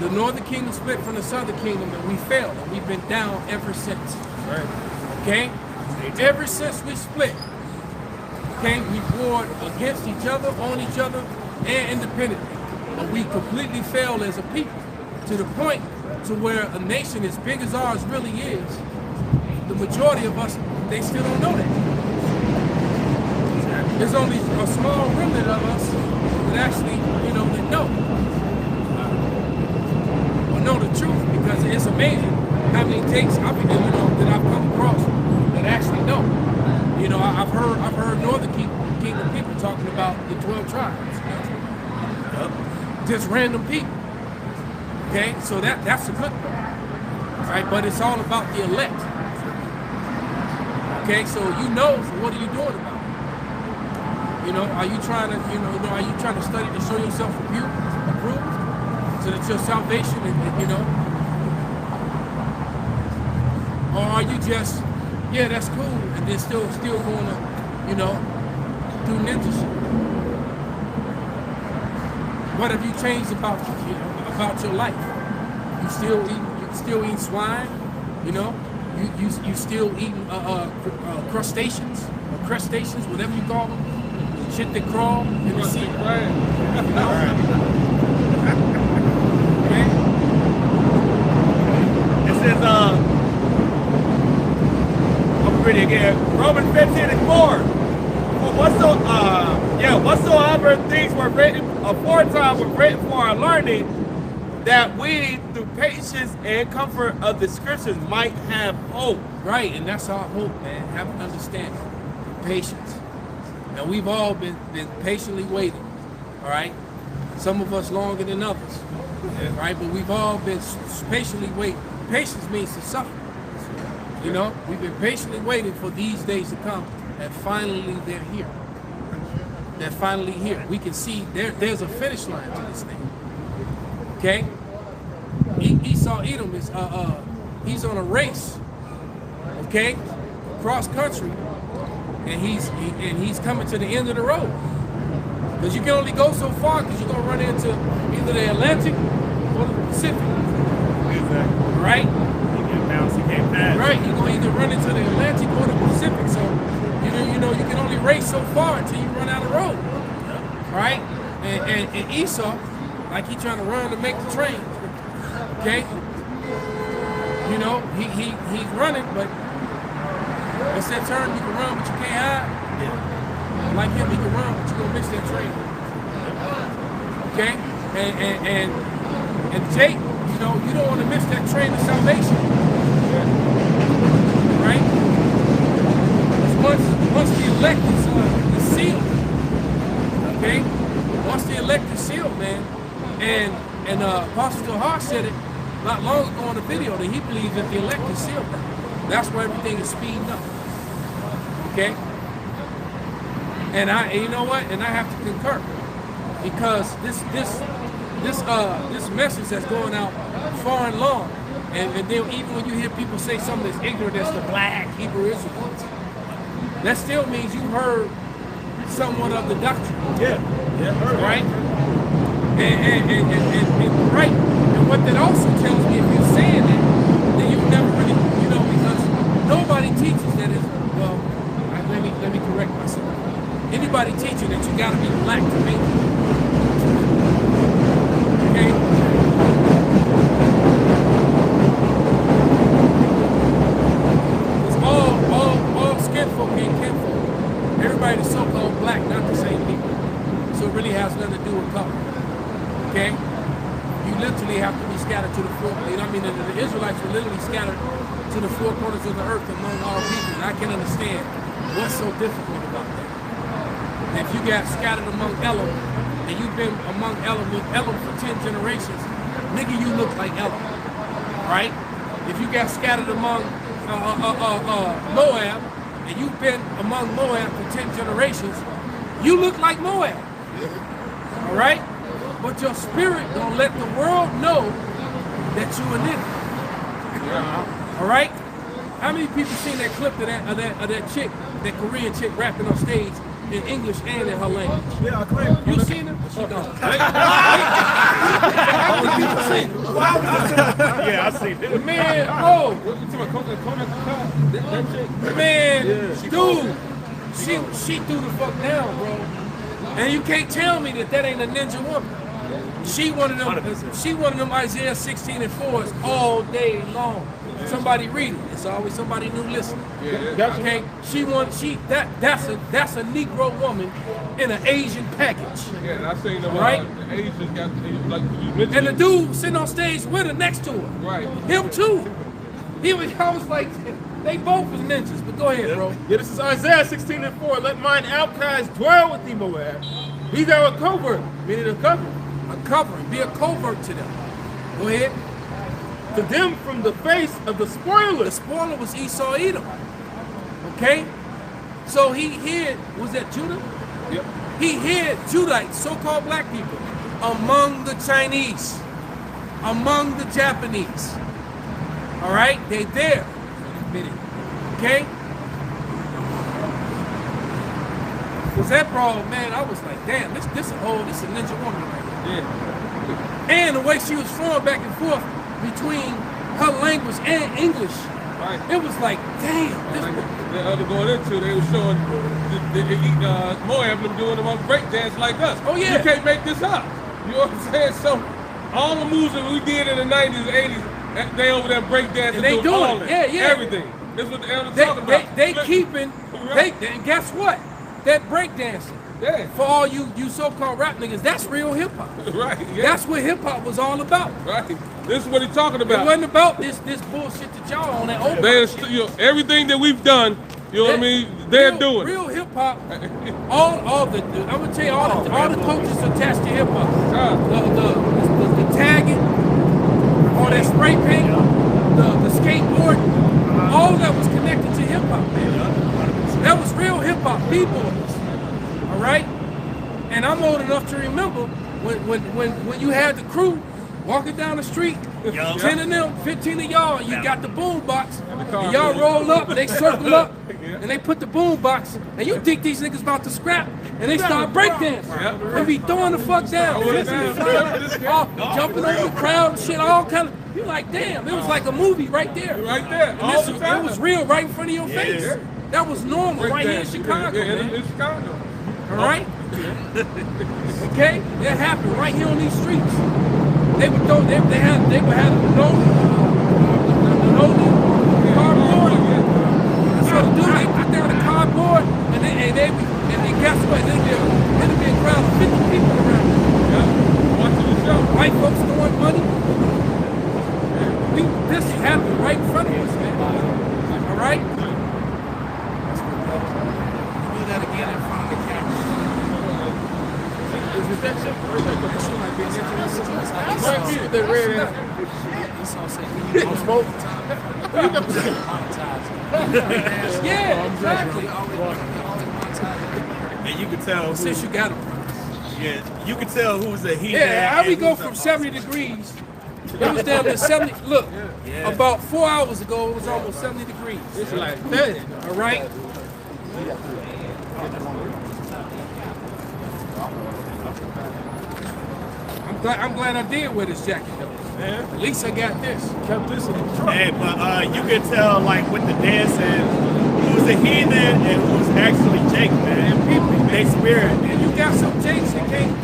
The northern kingdom split from the southern kingdom, and we failed, and we've been down ever since. Right. Okay? Ever since we split, okay, we warred against each other, on each other, and independently. But we completely failed as a people, to the point to where a nation as big as ours really is, the majority of us, they still don't know that. There's only a small remnant of us that actually, that know. Know the truth, because it's amazing how many takes that I've come across that actually know. I've heard Northern Kingdom people talking about the 12 tribes. Just random people. Okay, so that's a good one. All right, but it's all about the elect. Okay, so what are you doing about it? Are you trying to study to show yourself approved? So that your salvation, or are you just, that's cool, and then still going to, do ninja shit? What have you changed about your life? You still eat swine, you know? You still eating crustaceans, or crustaceans, whatever you call them, shit that crawl in the sea. You know? Okay. It says, I'm reading again. Romans 15:4. Whatsoever things were written aforetime were written for our learning, that we, through patience and comfort of the scriptures, might have hope. Right, and that's our hope, man. Have an understanding, patience. Now we've all been patiently waiting. All right, some of us longer than others. Right, but we've all been patiently waiting. Patience means to suffer. You know, we've been patiently waiting for these days to come, and finally they're here. They're finally here. We can see there's a finish line to this thing. Okay? Esau Edom is he's on a race. Okay? Cross country. And he's coming to the end of the road. Because you can only go so far because you're gonna run into either the Atlantic or the Pacific. Exactly. Right? You get bounced, you can't pass. Right, you're gonna either run into the Atlantic or the Pacific. So you know you can only race so far until you run out of road. Right? And Esau, like he trying to run to make the train. Okay? You know, he's running, but it's that turn you can run but you can't hide. Yeah. Like him, he can run, but you're gonna miss that train. Okay? And Jake, you know, you don't want to miss that train of salvation. Right? Once the elect is sealed, okay? Once the elect is sealed, man, and Apostle Johar said it not long ago on the video that he believes that the elect is sealed now. That's where everything is speeding up. Okay? And you know what? And I have to concur. Because this message that's going out far and long, and then even when you hear people say something that's ignorant as the black Hebrew Israelites, that still means you heard somewhat of the doctrine. Yeah. Right? And right. And what that also tells me, if you're saying that, then you've never really, you know, because nobody teaches that is, well, let me correct myself. Anybody teaching that you gotta be black to make it. Okay? It's all skin folk and kinfolk. Everybody is so-called black, not the same people. So it really has nothing to do with color. Okay? You literally have to be scattered to the four. You know what I mean? The Israelites were literally scattered to the four corners of the earth among all people. And I can understand what's so difficult about that. And if you got scattered among Elam, and you've been among Elam for 10 generations, nigga, you look like Elam. Right? If you got scattered among Moab, and you've been among Moab for 10 generations, you look like Moab. All right? But your spirit don't let the world know that you a nigga. All right? How many people seen that clip of that chick, that Korean chick rapping on stage in English and in her language? Yeah, I claim. You seen her? She don't. How many people seen her? Yeah, I seen it. Man, she threw the fuck down, bro. And you can't tell me that ain't a ninja woman. She one of them Isaiah 16 and 4s all day long. Somebody read it. It's always somebody new listening. Okay? That's a Negro woman in an Asian package. Yeah, and I seen them, right? The Asians got, like you mentioned. And the dude sitting on stage with her next to her. Right. Him too. I was like, they both was ninjas, but go ahead, bro. Yeah, this is Isaiah 16 and 4. Let mine outcasts dwell with thee, Moab. Be thou a covert, meaning a covering. A covering, be a covert to them. Go ahead. To them from the face of the spoiler. The spoiler was Esau Edom. Okay? So he hid, was that Judah? Yep. He hid Judites, so-called black people, among the Chinese, among the Japanese. All right? They there. Okay? Was that bro, man, I was like, damn, this a ninja woman right here. Yeah. And the way she was flowing back and forth between her language and English. Right. It was like, damn. Like the other going into, they were showing Moab them doing them on breakdance like us. Oh, yeah. You can't make this up. You know what I'm saying? So all the moves that we did in the 90s, 80s, they over there breakdancing, And they doing all it. that. Yeah. Everything. That's what the elders talking about. They keeping, Right. and guess what? That breakdancing. Yeah. For all you so-called rap niggas, that's real hip-hop. Right. Yeah. That's what hip-hop was all about. Right. This is what he's talking It about. wasn't about this bullshit that y'all on that old There's, everything that we've done, you know what I mean? They're doing. Real hip-hop, I'm gonna tell you, all the coaches attached to hip-hop. The tagging, all that spray paint, the skateboard, all that was connected to hip-hop, man. That was real hip-hop, B-boys. All right? And I'm old enough to remember when you had the crew walking down the street, 10 of them, 15 of y'all, and you got the boom box, and y'all roll up, they circle up, and they put the boom box, and you think these niggas about to scrap, and they start breakdancing. They be throwing the fuck down, jumping over the crowd and shit, all kind of, you like, damn, it was like a movie right there. Right there. All the time. It was real right in front of your face. That was normal right here in Chicago, man. In Chicago. All right? Okay? That happened right here on these streets. They would throw, they would have the cardboard. So the dude, they put down the cardboard, and guess what? There'd be a crowd of 50 people around. Watching the show. White folks throwing money. This happened right in front of us, man. All right? Do that again in front of the camera. Is that shit? Yeah, exactly. And you can tell Since you got it. yeah, you can tell who's a he. Yeah, how we go from 70 degrees? It was down to 70. Look, about 4 hours ago, it was almost 70 degrees. It's like 30. All right? I'm glad I did wear this jacket, though. Yeah. At least I got this. Kept this in the truck. Hey, but you can tell like with the dancing who's a heathen and who's actually Jake, man. And people, They spirit. and you got some jakes that can't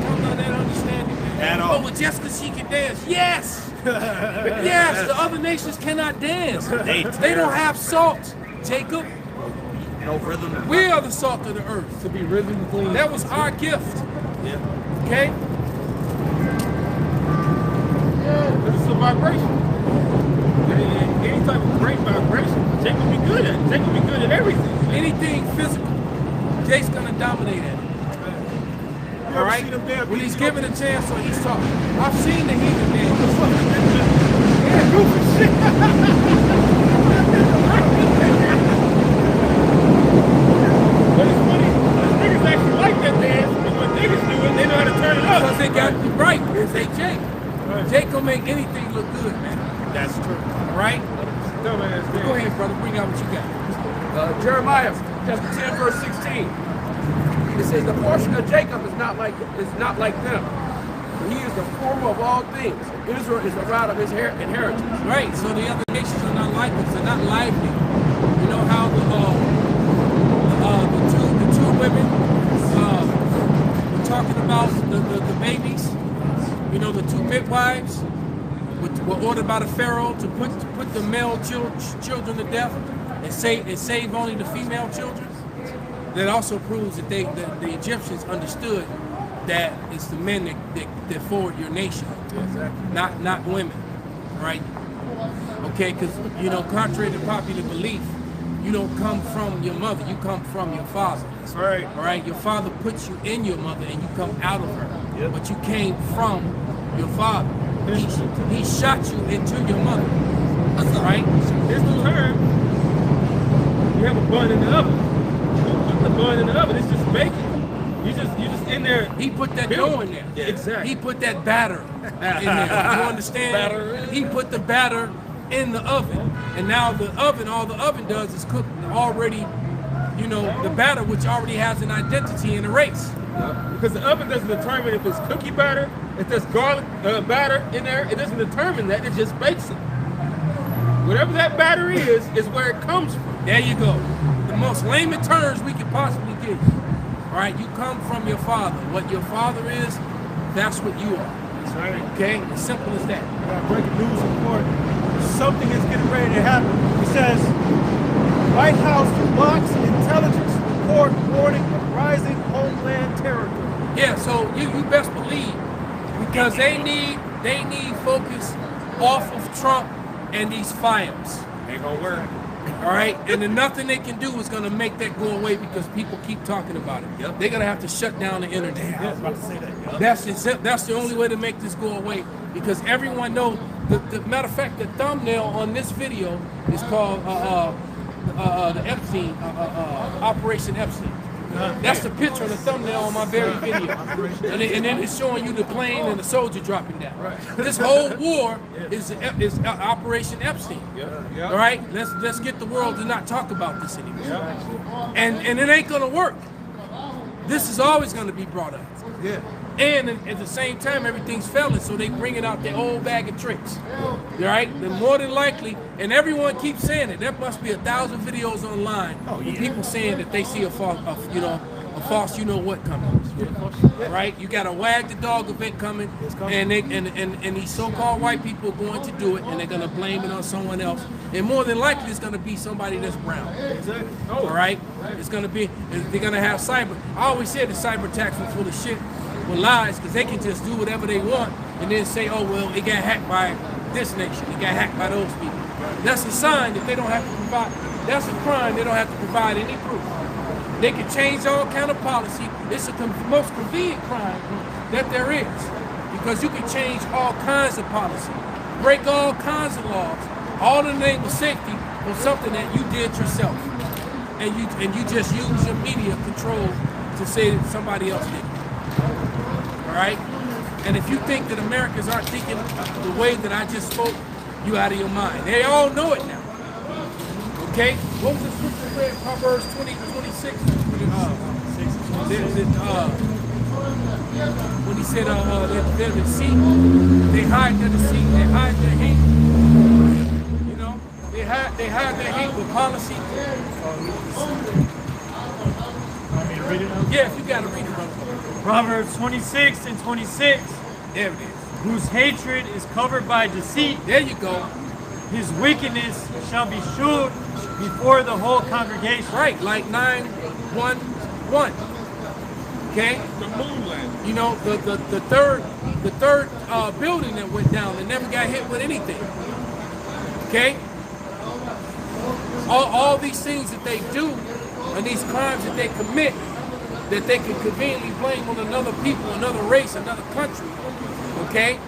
come to that understanding, man. At all. Oh, but just because she can dance. Yes! Yes, the other nations cannot dance. They don't have salt, Jacob. No rhythm. We are the salt of the earth. To be rhythm clean. That was our gift. Yeah. Okay? This is a vibration. Any type of great vibration, Jake will be good at it. Jake will be good at everything. Anything physical, Jake's gonna dominate at it. All right? When he's given a chance, or he's talking. I've seen the heathen dance. Yeah, goofy shit. But it's funny, niggas actually like that dance, but when niggas do it, they know how to turn it up. Because they got it right. Say Jake. Jake will make anything look good, man. That's true. All right? Dumbass dance. Go ahead, brother. Bring out what you got. Jeremiah chapter 10, verse 16. It says the portion of Jacob is not like them. For he is the former of all things. Israel is the root of his inheritance. Right. So the other nations are not like us. They're not lively. You know how the two women were talking about the babies. You know, the two midwives were ordered by the Pharaoh to put the male children to death and save only the female children. That also proves that the Egyptians understood that it's the men that forward your nation, not women, right? Okay, because you know, contrary to popular belief, you don't come from your mother, you come from your father. That's right. All right, your father puts you in your mother and you come out of her, but you came from your father. He shot you into your mother. Right? Here's the term. You have a bun in the oven. You put the bun in the oven, it's just bacon. You just in there. He put that dough in there. Yeah, exactly. He put that batter in there. You understand? Batter. He put the batter in the oven. And now the oven, all the oven does is cook already, you know, the batter which already has an identity and a race. Because the oven doesn't determine if it's cookie batter, if there's garlic batter in there. It doesn't determine that. It just bakes it. Whatever that batter is where it comes from. There you go. The most layman terms we could possibly give you. All right, you come from your father. What your father is, that's what you are. That's right. Okay, as simple as that. I got breaking news report. Something is getting ready to happen. It says, White House blocks intelligence report warning of rising homeland terror. Yeah, so you best believe, because they need focus off of Trump and these files. Ain't gonna work. All right, and then nothing they can do is going to make that go away because people keep talking about it. Yep. They're going to have to shut down the internet. Yeah, I was about to say that. That's the only way to make this go away, because everyone knows. The matter of fact, the thumbnail on this video is called the Epstein, Operation Epstein. That's the picture of the thumbnail on my very video. And then it's showing you the plane and the soldier dropping down. Right. This whole war is Operation Epstein. Yeah. All right? Let's get the world to not talk about this anymore. Yeah. And it ain't gonna work. This is always gonna be brought up. Yeah. And at the same time, everything's failing, so they bringing out their old bag of tricks. All right? Then more than likely, and everyone keeps saying it. There must be 1,000 videos online of people saying that they see a false, you know what coming. Right? You got a wag the dog event coming, and these so-called white people are going to do it, and they're going to blame it on someone else. And more than likely, it's going to be somebody that's brown. Exactly. All right? It's going to be. They're going to have cyber. I always said the cyber attacks were full of shit. With lies, because they can just do whatever they want and then say, oh, well, it got hacked by this nation, it got hacked by those people. That's a sign that they don't have to provide, that's a crime, they don't have to provide any proof. They can change all kind of policy. It's the most convenient crime that there is, because you can change all kinds of policy, break all kinds of laws, all in the name of safety on something that you did yourself. And you just use your media control to say that somebody else did it. Right? And if you think that Americans aren't thinking the way that I just spoke, you out of your mind. They all know it now. Okay? What was the scripture read? Proverbs 20:26. When he said they're deceit, they hide their deceit, they hide their hate. You know? They hide their hate with policy. Read it now? Yeah, if you gotta read it, brother. Proverbs 26:26. There it is. Whose hatred is covered by deceit, There you go. his wickedness shall be shewed before the whole congregation. Right, like 911. Okay? The moon landing. You know, the third building that went down that never got hit with anything. Okay? All these things that they do and these crimes that they commit that they can conveniently blame on another people, another race, another country, okay?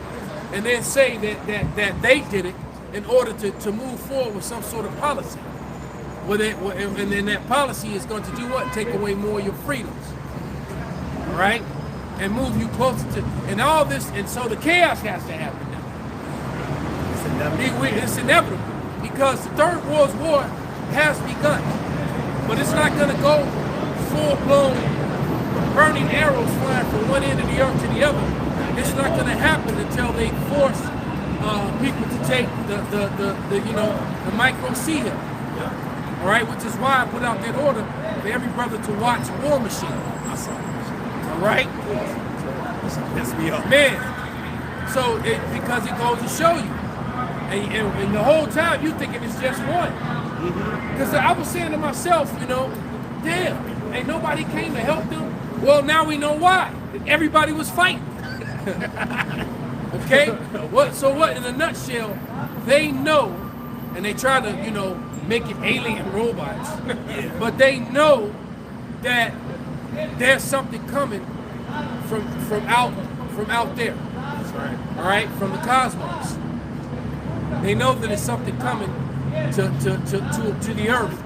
And then say that they did it in order to move forward with some sort of policy. And then that policy is going to do what? Take away more of your freedoms, all right? And move you closer to, and all this, and so the chaos has to happen now. It's inevitable, because the Third World War has begun, but it's not going to go full-blown burning arrows flying from one end of the earth to the other. It's not going to happen until they force people to take the micro C hill. All right, which is why I put out that order for every brother to watch War Machine. All right, Piss me off. man. So because it goes to show you, and the whole time you thinking it's just one. Because I was saying to myself, damn, ain't nobody came to help them. Well, now we know why. Everybody was fighting. Okay? So what? In a nutshell, they know, and they try to, make it alien robots. But they know that there's something coming from out there. That's right. All right, from the cosmos. They know that there's something coming to the earth.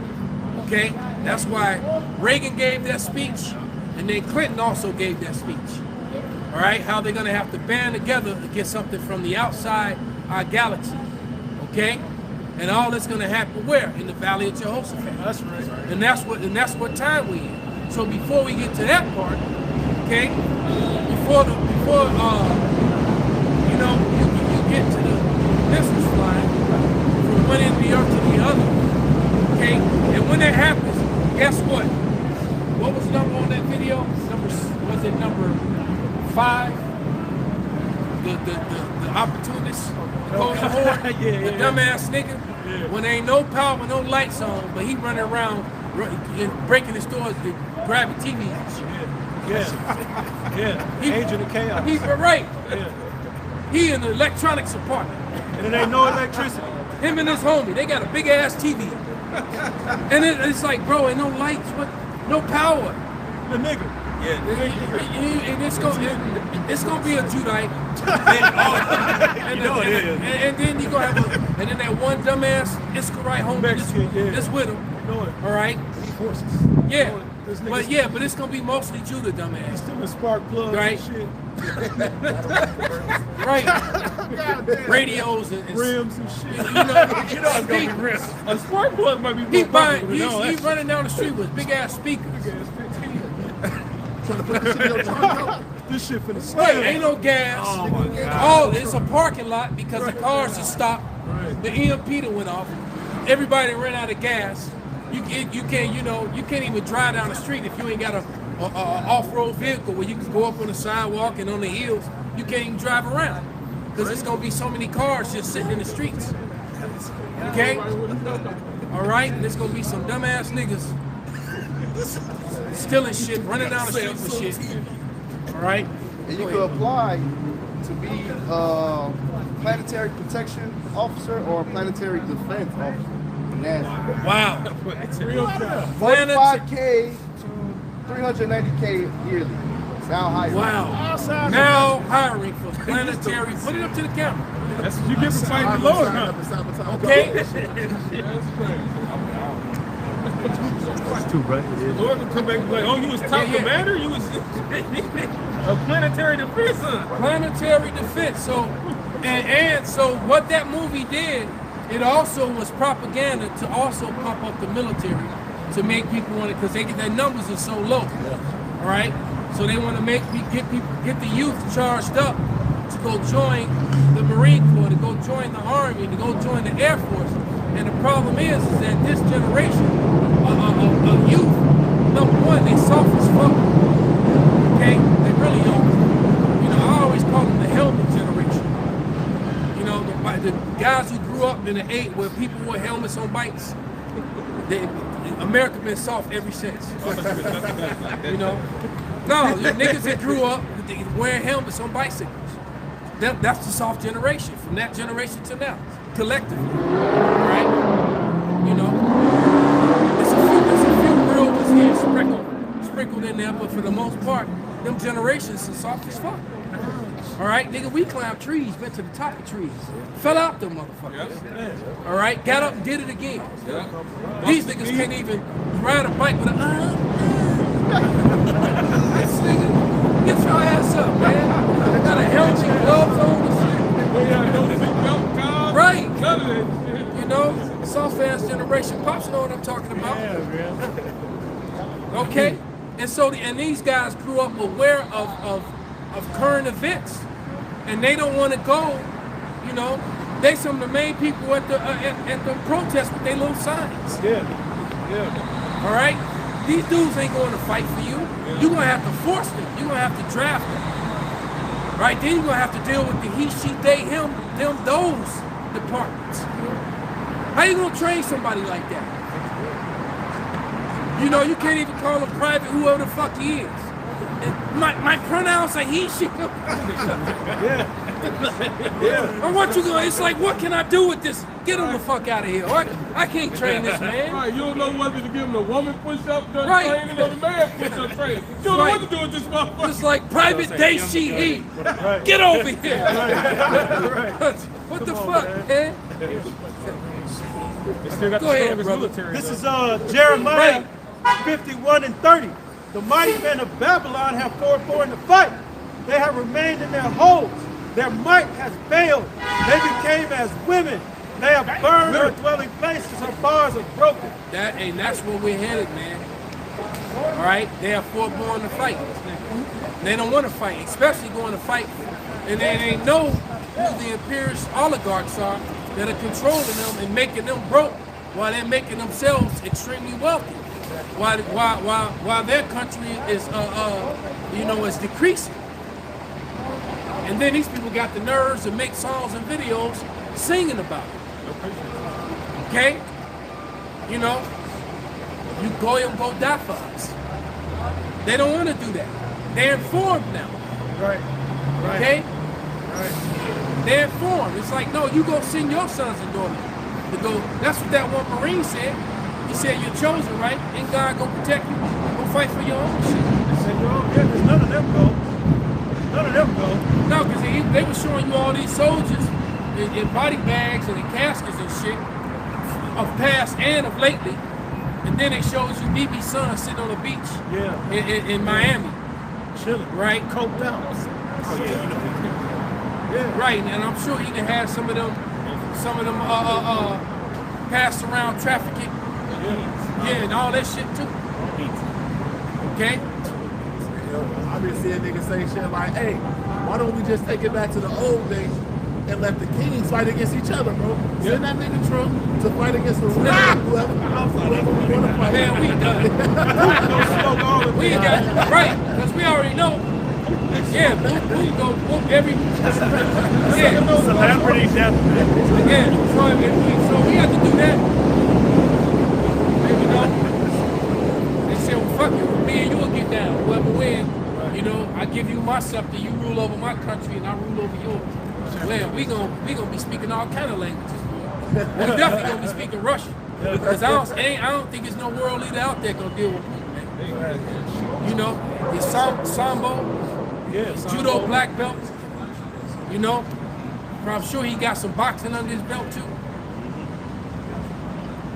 Okay? That's why Reagan gave that speech. And then Clinton also gave that speech. All right, how they're going to have to band together to get something from the outside our galaxy. Okay, and all that's going to happen where? In the Valley of Jehoshaphat. That's right. And that's what time we in. So before we get to that part, Okay? Before you know, you get to the business line from one end of the earth to the other. Okay? And when that happens, guess what? What was the number on that video? Was it number 5? The opportunist, the dumbass nigga. When there ain't no power, no lights on, but he running around breaking the stores, grabbing TVs and shit. Agent of chaos. He's right. He in the electronics department. And it ain't no electricity. Him and his homie, they got a big ass TV. And it's like, bro, ain't no lights, what? No power. The nigga. And it's gonna be a Judite. And then you gonna have and then that one dumbass Iscarite homie that's with him. All right. Yeah. But it's gonna be mostly Judah, dumbass. He's still a spark plug right? and shit. Right. Radios and rims and shit. You know it's gonna be rims. A spark plug might be He's running down the street with big ass speakers. This shit finna Right, slam. ain't no gas. Oh my God. It's a parking lot because the cars just stopped. The EMP that went off. Everybody ran out of gas. You can't even drive down the street if you ain't got a off-road vehicle where you can go up on the sidewalk and on the hills. You can't even drive around because there's gonna be so many cars just sitting in the streets. Okay? All right, and there's gonna be some dumbass niggas stealing shit, running down the street with shit. All right? And you could apply to be a planetary protection officer or a planetary defense officer. NASA. Wow. 45K to 390K yearly. Now hiring. Wow. Now hiring for planetary. Put it up to the camera. That's what you get for fighting the Lord, huh? Okay? That's too right. The Lord will come back and be like, oh, you was top commander? You was a planetary defense, huh? Planetary defense. So, and so what that movie did, it also was propaganda to also pump up the military to make people want it because their numbers are so low. All right, so they want to get the youth charged up to go join the Marine Corps, to go join the Army, to go join the Air Force. And the problem is that this generation of youth, number one, they soft as fuck. Okay, they really are. You know, I always call them the helmet generation. You know, the guys who grew up in the '80s where people wore helmets on bikes. America been soft ever since. You know, no, the niggas that grew up wearing helmets on bicycles. That's the soft generation. From that generation to now, collectively, right? You know, there's a few real ones here sprinkled in there, but for the most part, them generations are soft as fuck. All right, nigga, we climbed trees, went to the top of trees, fell out them motherfuckers. All right, got up and did it again. These niggas can't even ride a bike with a This nigga, get your ass up, man. Got a helmet, gloves on and shit. Right. You know, soft ass generation. Pops know what I'm talking about. Okay, and so these guys grew up aware of current events, and they don't want to go. You know, they some of the main people at the protest with their little signs. All right, these dudes ain't going to fight for you. You're gonna have to force them. You're gonna have to draft them. Right, then you're gonna have to deal with the he, she, they, him, them, those departments. How you gonna train somebody like that? You know, you can't even call him private, whoever the fuck he is. My pronouns are he, she. Or what you gonna? It's like, what can I do with this? Get him the fuck out of here. I can't train this man. Right, you don't know whether to give him a woman push-up training or a man push-up training. You don't know what to do with this motherfucker. It's like private day she he. Get over here. What the fuck, man? Go ahead, brother. This is Jeremiah 51 and 30. The mighty men of Babylon have poured in the fight. They have remained in their holes. Their might has failed. They became as women. They have burned her dwelling places. Her bars are broken. That's where we're headed, man. All right, they are foreborn to fight. They don't want to fight, especially going to fight, and they know who the imperialist oligarchs are that are controlling them and making them broke while they're making themselves extremely wealthy. While their country is is decreasing. And then these people got the nerves to make songs and videos singing about it. Okay? You know, you go die for us. They don't want to do that. They're informed now. Right. Okay? Right. They're informed. It's like, no, you go send your sons and daughters to go. That's what that one Marine said. He said, you're chosen, right? Ain't God gonna protect you? Go fight for your own shit. They said, well, yeah, because none of them go. None of them go. No, because they were showing you all these soldiers in body bags and in caskets and shit of past and of lately. And then they showed you BB's son sitting on the beach in Miami. Chilling. Right? Coked out. Oh, yeah, you know. Yeah. Right, and I'm sure he can have some of them passed around trafficking. Yeah, and all that shit too. Okay? You know, I've been seeing niggas say shit like, hey, why don't we just take it back to the old days and let the kings fight against each other, bro? Send that nigga Trump to fight against the whoever we want to fight. Man, we done. We ain't got, right, because we already know. Yeah, we go whoop every. Yeah, Celebrity death match. Yeah, so we have to do that. You know, they say, well, fuck you, me and you will get down. Whoever win, you know, I give you my scepter, you rule over my country, and I rule over yours. Man, we gonna be speaking all kind of languages. We're definitely gonna be speaking Russian. Because I don't think there's no world leader out there gonna deal with me, man. You know, it's Sambo, judo black belt. You know, but I'm sure he got some boxing under his belt too.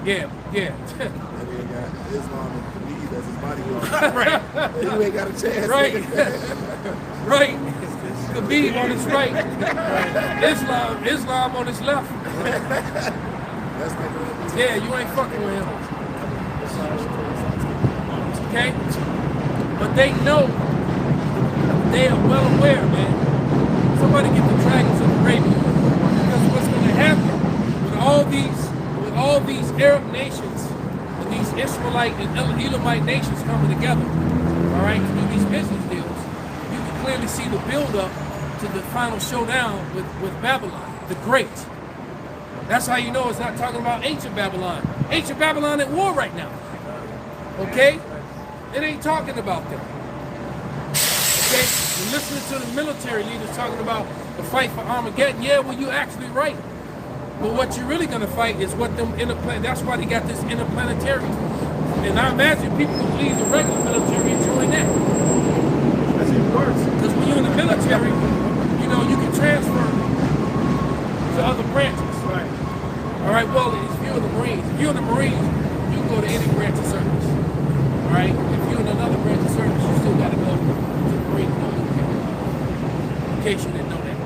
Yeah. And he got Islam and Khabib as his bodyguard. Right. You ain't got a chance. Right. Right. Khabib on his right. Islam on his left. Yeah, you ain't fucking with him. Okay? But they know, they are well aware, man. Somebody get the dragons of Arabia. Because what's going to happen with all these Arab nations and these Ishmaelite and Elamite nations coming together, all right, to do these business deals, you can clearly see the build-up to the final showdown with Babylon, the Great. That's how you know it's not talking about ancient Babylon. Ancient Babylon at war right now. Okay? It ain't talking about them. Okay? You're listening to the military leaders talking about the fight for Armageddon. Yeah, well, you're actually right. But what you're really going to fight is what them that's why they got this interplanetary. And I imagine people will leave the regular military and join that. That's even worse. Because when you're in the military, you know, you can transfer to other branches. Right. All right, well, if you're in the Marines, you can go to any branch of service. All right, if you're in another branch of service, you still got to go to the Marine Corps. In case you didn't know that.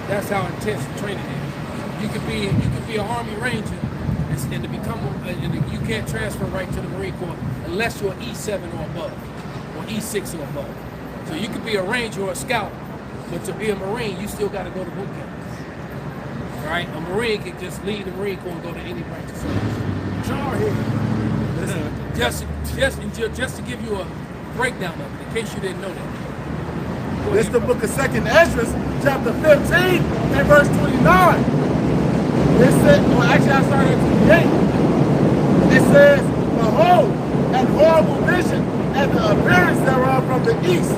That's how intense the training is. You could be an Army Ranger and to become you can't transfer right to the Marine Corps unless you're E7 or above, or E6 or above. So you could be a Ranger or a Scout, but to be a Marine, you still got to go to boot camp. All right, a Marine can just leave the Marine Corps and go to any branch of service. Just to give you a breakdown of it, in case you didn't know that. This is the book of 2nd Ezra, chapter 15, and verse 29. It said, well, actually, I started at 28. It says, behold, an horrible vision, and the appearance thereof from the east,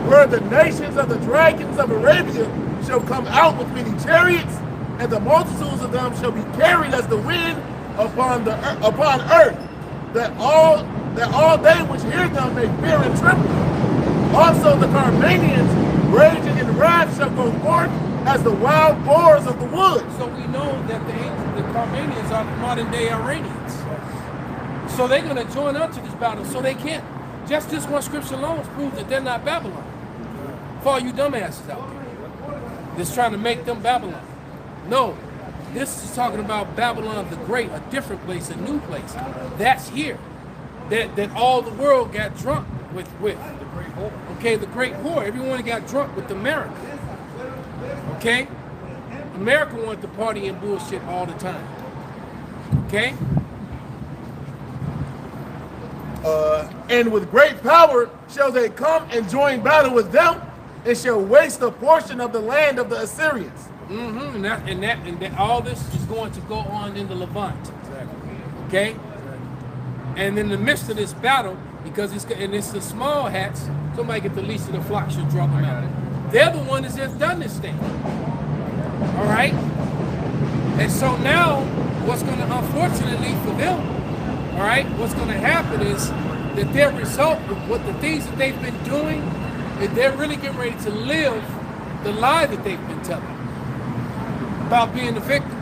where the nations of the dragons of Arabia shall come out with many chariots, and the multitudes of them shall be carried as the wind upon earth, that all they which hear them may fear and tremble. Also the Carmanians, raging in wrath, shall go forth as the wild boars of the woods. So we know that the Carmanians are the modern day Iranians. So they're going to join up to this battle, so they can't. Just this one scripture alone proves that they're not Babylon. For all you dumbasses out there that's trying to make them Babylon. No, this is talking about Babylon the Great, a different place, a new place. That's here. that all the world got drunk with. Okay, the great whore. Everyone got drunk with America. Okay? America wanted to party and bullshit all the time. Okay? And with great power shall they come and join battle with them, and shall waste a portion of the land of the Assyrians. Mm-hmm. And that all this is going to go on in the Levant. Exactly. Okay? And in the midst of this battle, because it's the small hats, somebody get the least of the flock should draw them out. They're the one that's just done this thing. All right? And so now, what's going to, unfortunately for them, all right, what's going to happen is that their result with what the things that they've been doing, is they're really getting ready to live the lie that they've been telling about being the victims.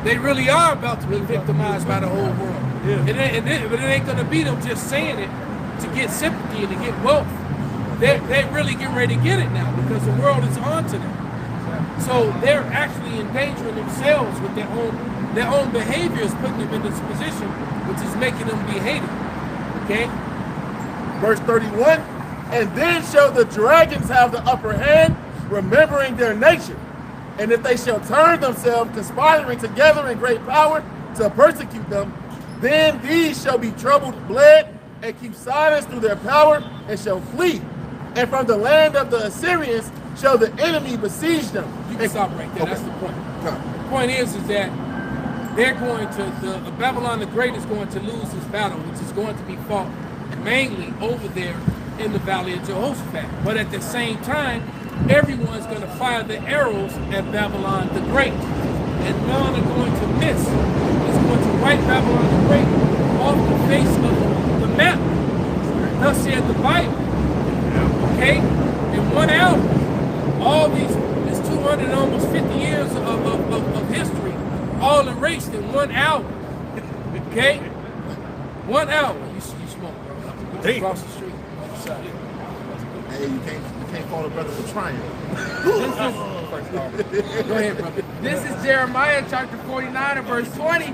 They really are about to be victimized by the whole world. Yeah. But it ain't going to be them just saying it to get sympathy and to get wealth. They're really getting ready to get it now because the world is on to them. So they're actually endangering themselves with their own behaviors, putting them in this position, which is making them be hated. Okay? Verse 31, and then shall the dragons have the upper hand, remembering their nature. And if they shall turn themselves, conspiring together in great power to persecute them, then these shall be troubled, bled, and keep silence through their power, and shall flee. And from the land of the Assyrians shall the enemy besiege them. You can stop right there. Okay. That's the point. Okay. The point is that they're going to, the Babylon the Great is going to lose this battle, which is going to be fought mainly over there in the Valley of Jehoshaphat. But at the same time, everyone's going to fire the arrows at Babylon the Great. And none are going to miss. It's going to wipe Babylon the Great off the face of the map. Thus said the Bible. Okay? In 1 hour, all this 200 almost 50 years of history, all erased in 1 hour. Okay? 1 hour. You smoke, bro. Across the street. Hey, you can't call a brother for trying. Go ahead, brother. This is Jeremiah chapter 49 and verse 20.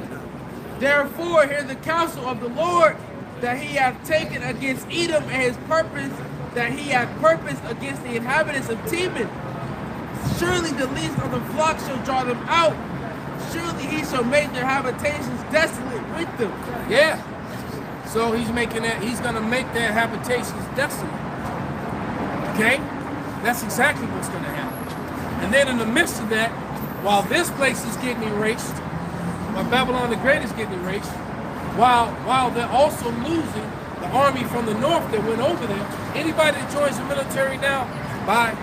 Therefore, hear the counsel of the Lord that he hath taken against Edom, and his purpose that he hath purposed against the inhabitants of Teman. Surely the least of the flock shall draw them out. Surely he shall make their habitations desolate with them. Yeah. So he's gonna make their habitations desolate. Okay? That's exactly what's gonna happen. And then in the midst of that, while this place is getting erased, while Babylon the Great is getting erased, while they're also losing the army from the north that went over there, anybody that joins the military now, bye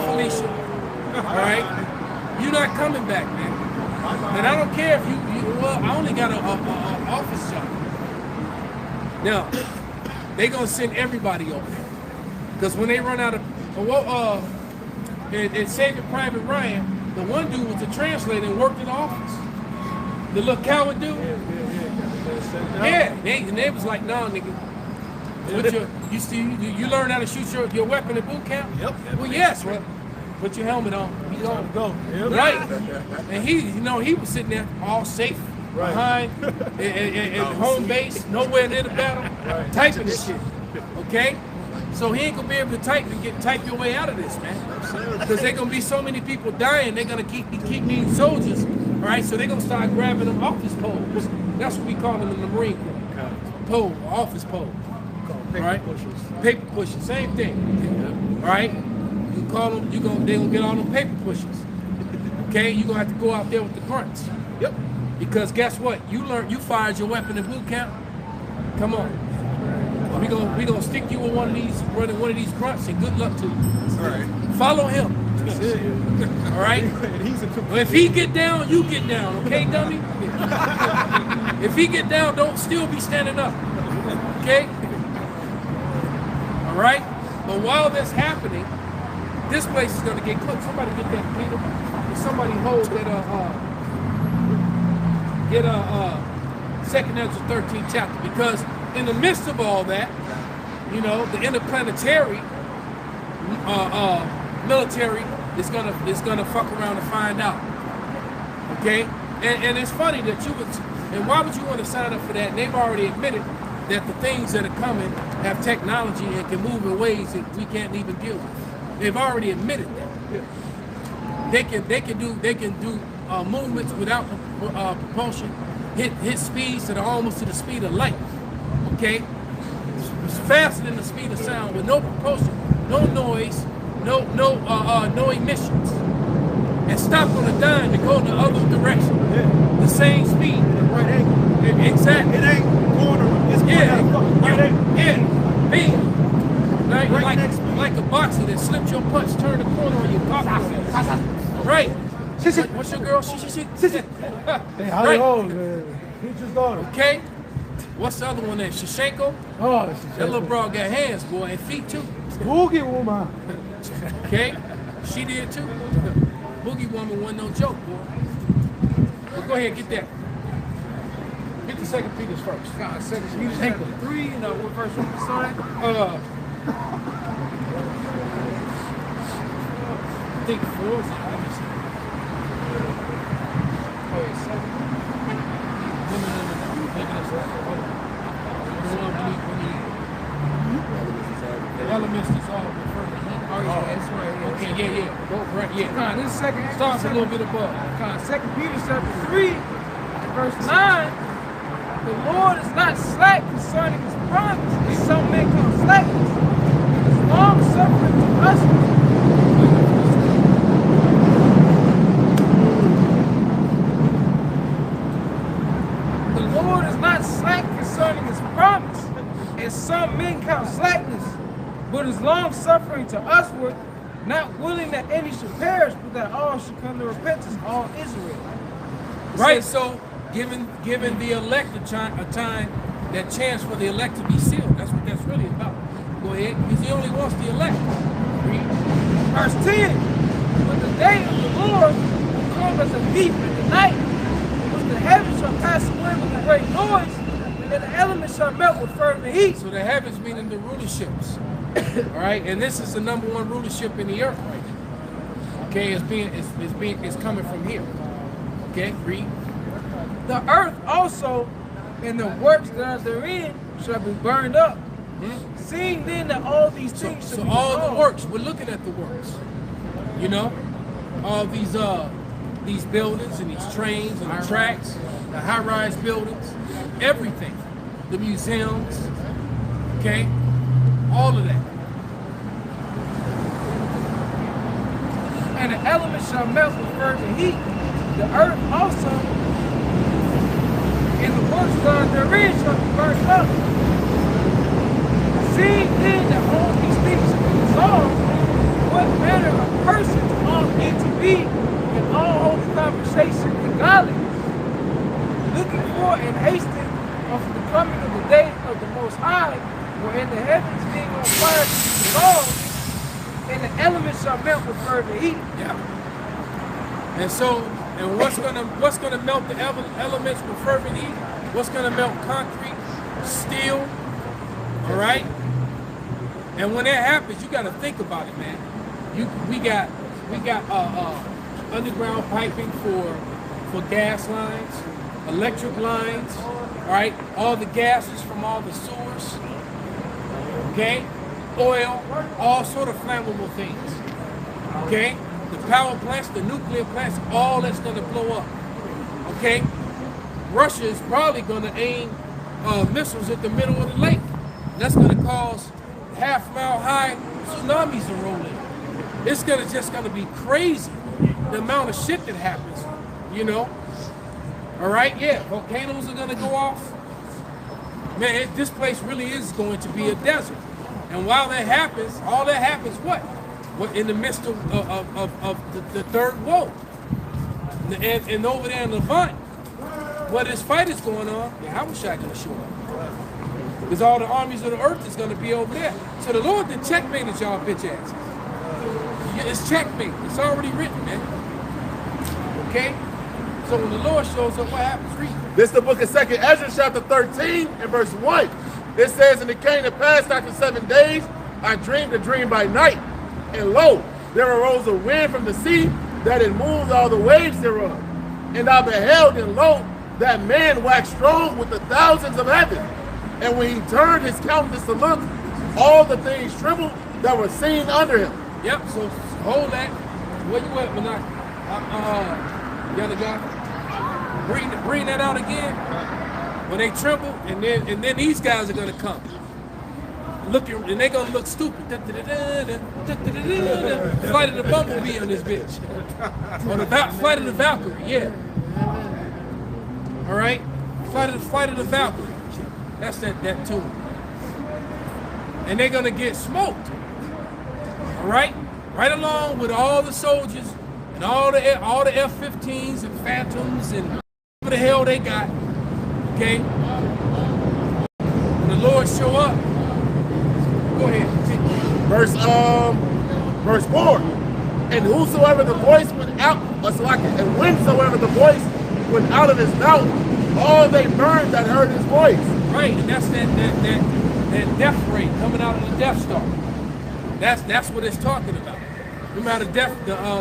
Felicia. All right? You're not coming back, man. And I don't care if well, I only got an office job. Now, they're going to send everybody over there. Because when they run out of, in Saving Private Ryan, the one dude was the translator and worked in the office. The little coward dude. Yeah, they was like, no, nigga. You learn how to shoot your weapon at boot camp? Yep. Well, yes, right. Put your helmet on. You gonna go. Yep. Right. And he was sitting there all safe behind at home base, nowhere near the battle, typing this shit. Okay? So he ain't gonna be able to type your way out of this, man. Because there's gonna be so many people dying, they're gonna keep needing soldiers. All right, so they're gonna start grabbing them office poles. That's what we call them in the Marine Corps. Pole, office pole. All right? Paper pushers, same thing. All right? You call them, they're gonna get all them paper pushers. Okay, you're gonna have to go out there with the grunts. Yep. Because guess what? You fired your weapon in boot camp. Come on. We gonna stick you with one of these grunts, and good luck to you. All right. Follow him. All right. Well, if he get down, you get down. Okay, dummy. If he get down, don't still be standing up. Okay. All right. But while that's happening, this place is gonna get cooked. Somebody get that Peter. Somebody hold that get 2nd Ezra 13th chapter, because in the midst of all that, the interplanetary military is gonna fuck around and find out. Okay, and it's funny that and why would you want to sign up for that? And they've already admitted that the things that are coming have technology and can move in ways that we can't even deal with. They've already admitted that. They can do movements without propulsion, hit speeds that are almost to the speed of light. Okay, it's faster than the speed of sound with no propulsion, no noise, no emissions, and stop on a dime to go in the other direction. Yeah. The same speed. Right angle. Exactly. It ain't going to, it's going Yeah, big. Right Like a boxer that slipped your punch, turn the corner on your pocket. Right. What's your girl? Hey, how Right. old? He just got him. Okay. What's the other one there? Shashenko? Oh, That little broad got hands, boy, and feet too. Boogie woman. Okay? She did too. Boogie Woman wasn't no joke, boy. But go ahead, get that. Get the second Peter's first. God, 2 Peter chapter 3, you know, what verse was the sign? I think 4 is the highest. Oh, yeah, 7. No. Maybe that's not. Hold on. The one when the elements dissolve in further heat. Oh, yeah, that's right. Yeah. Okay, yeah. Go right, yeah. God, this is second. Starts a little bit above. God, 2 Peter chapter 3, verse 9. The Lord is not slack concerning his promise, as some men call slackness. It's long suffering to us. The Lord is not slack concerning his promise, as some men count slackness, but is long suffering to usward, not willing that any should perish, but that all should come to repentance, all Israel. Right, so giving the elect a time, that chance for the elect to be sealed. That's what that's really about. Go ahead, because he only wants the elect. Read. Verse 10, but the day of the Lord will come as a thief in the night, when the heavens shall pass away with a great noise, and the elements shall melt with fervent heat. So the heavens meaning the rulerships. All right, and this is the number one rulership in the earth right now. Okay, it's coming from here. Okay, read. The earth also and the works that are therein shall be burned up. Seeing then that all these things shall So be all the dissolved. works, we're looking at the works. You know, all these buildings and these trains and the tracks, the high-rise buildings, everything, the museums, okay, all of that. And the elements shall melt with fervent heat. The earth also and the works that are therein shall be burned up. Seeing then that all these things shall be dissolved, what manner of persons ought ye to be in all holy conversation and godliness, looking for and hasting of the coming of the day of the Most High, wherein the heavens being on fire shall be dissolved, and the elements shall melt with fervent heat. Yeah. And so, and what's gonna melt the elements with fervent heat? What's gonna melt concrete, steel? All right. And when that happens, you got to think about it, man. We got underground piping for gas lines, electric lines. All right, all the gases from all the sewers. Okay, oil, all sort of flammable things. Okay, the power plants, the nuclear plants, all that's going to blow up. Okay, Russia is probably going to aim missiles at the middle of the lake. That's going to cause half-mile high tsunamis to roll in. It's just gonna be crazy, the amount of shit that happens, you know. All right, yeah, volcanoes are gonna go off. Man, this place really is going to be a desert. And while that happens, all that happens what? What in the midst of the third world, and over there in Levant, where this fight is going on, how was I gonna show up? Because all the armies of the earth is going to be over there. So the Lord done checkmated y'all bitch ass. It's checkmate. It's already written, man. Okay? So when the Lord shows up, what happens? Read. This is the book of 2nd Ezra, chapter 13, and verse 1. It says, and it came to pass after 7 days, I dreamed a dream by night. And lo, there arose a wind from the sea that it moved all the waves thereof. And I beheld, and lo, that man waxed strong with the thousands of heaven. And when he turned his countenance to look, all the things trembled that were seen under him. Yep, so hold that. Where you at, Manak? The other guy? Bring that out again. When they tremble, and then these guys are gonna come. Looking, and they're gonna look stupid. Flight of the Bumblebee on this bitch. Or the Flight of the Valkyrie, yeah. All right, Flight of the Valkyrie. That's that tune. And they're gonna get smoked. All right, right along with all the soldiers and all the F-15s and Phantoms and whatever the hell they got. Okay. When the Lord show up, go ahead. Verse 4. And whosoever the voice went out, and whensoever the voice went out of his mouth, all they burned that heard his voice. Right, and that's that death ray coming out of the Death Star. That's what it's talking about. Remember how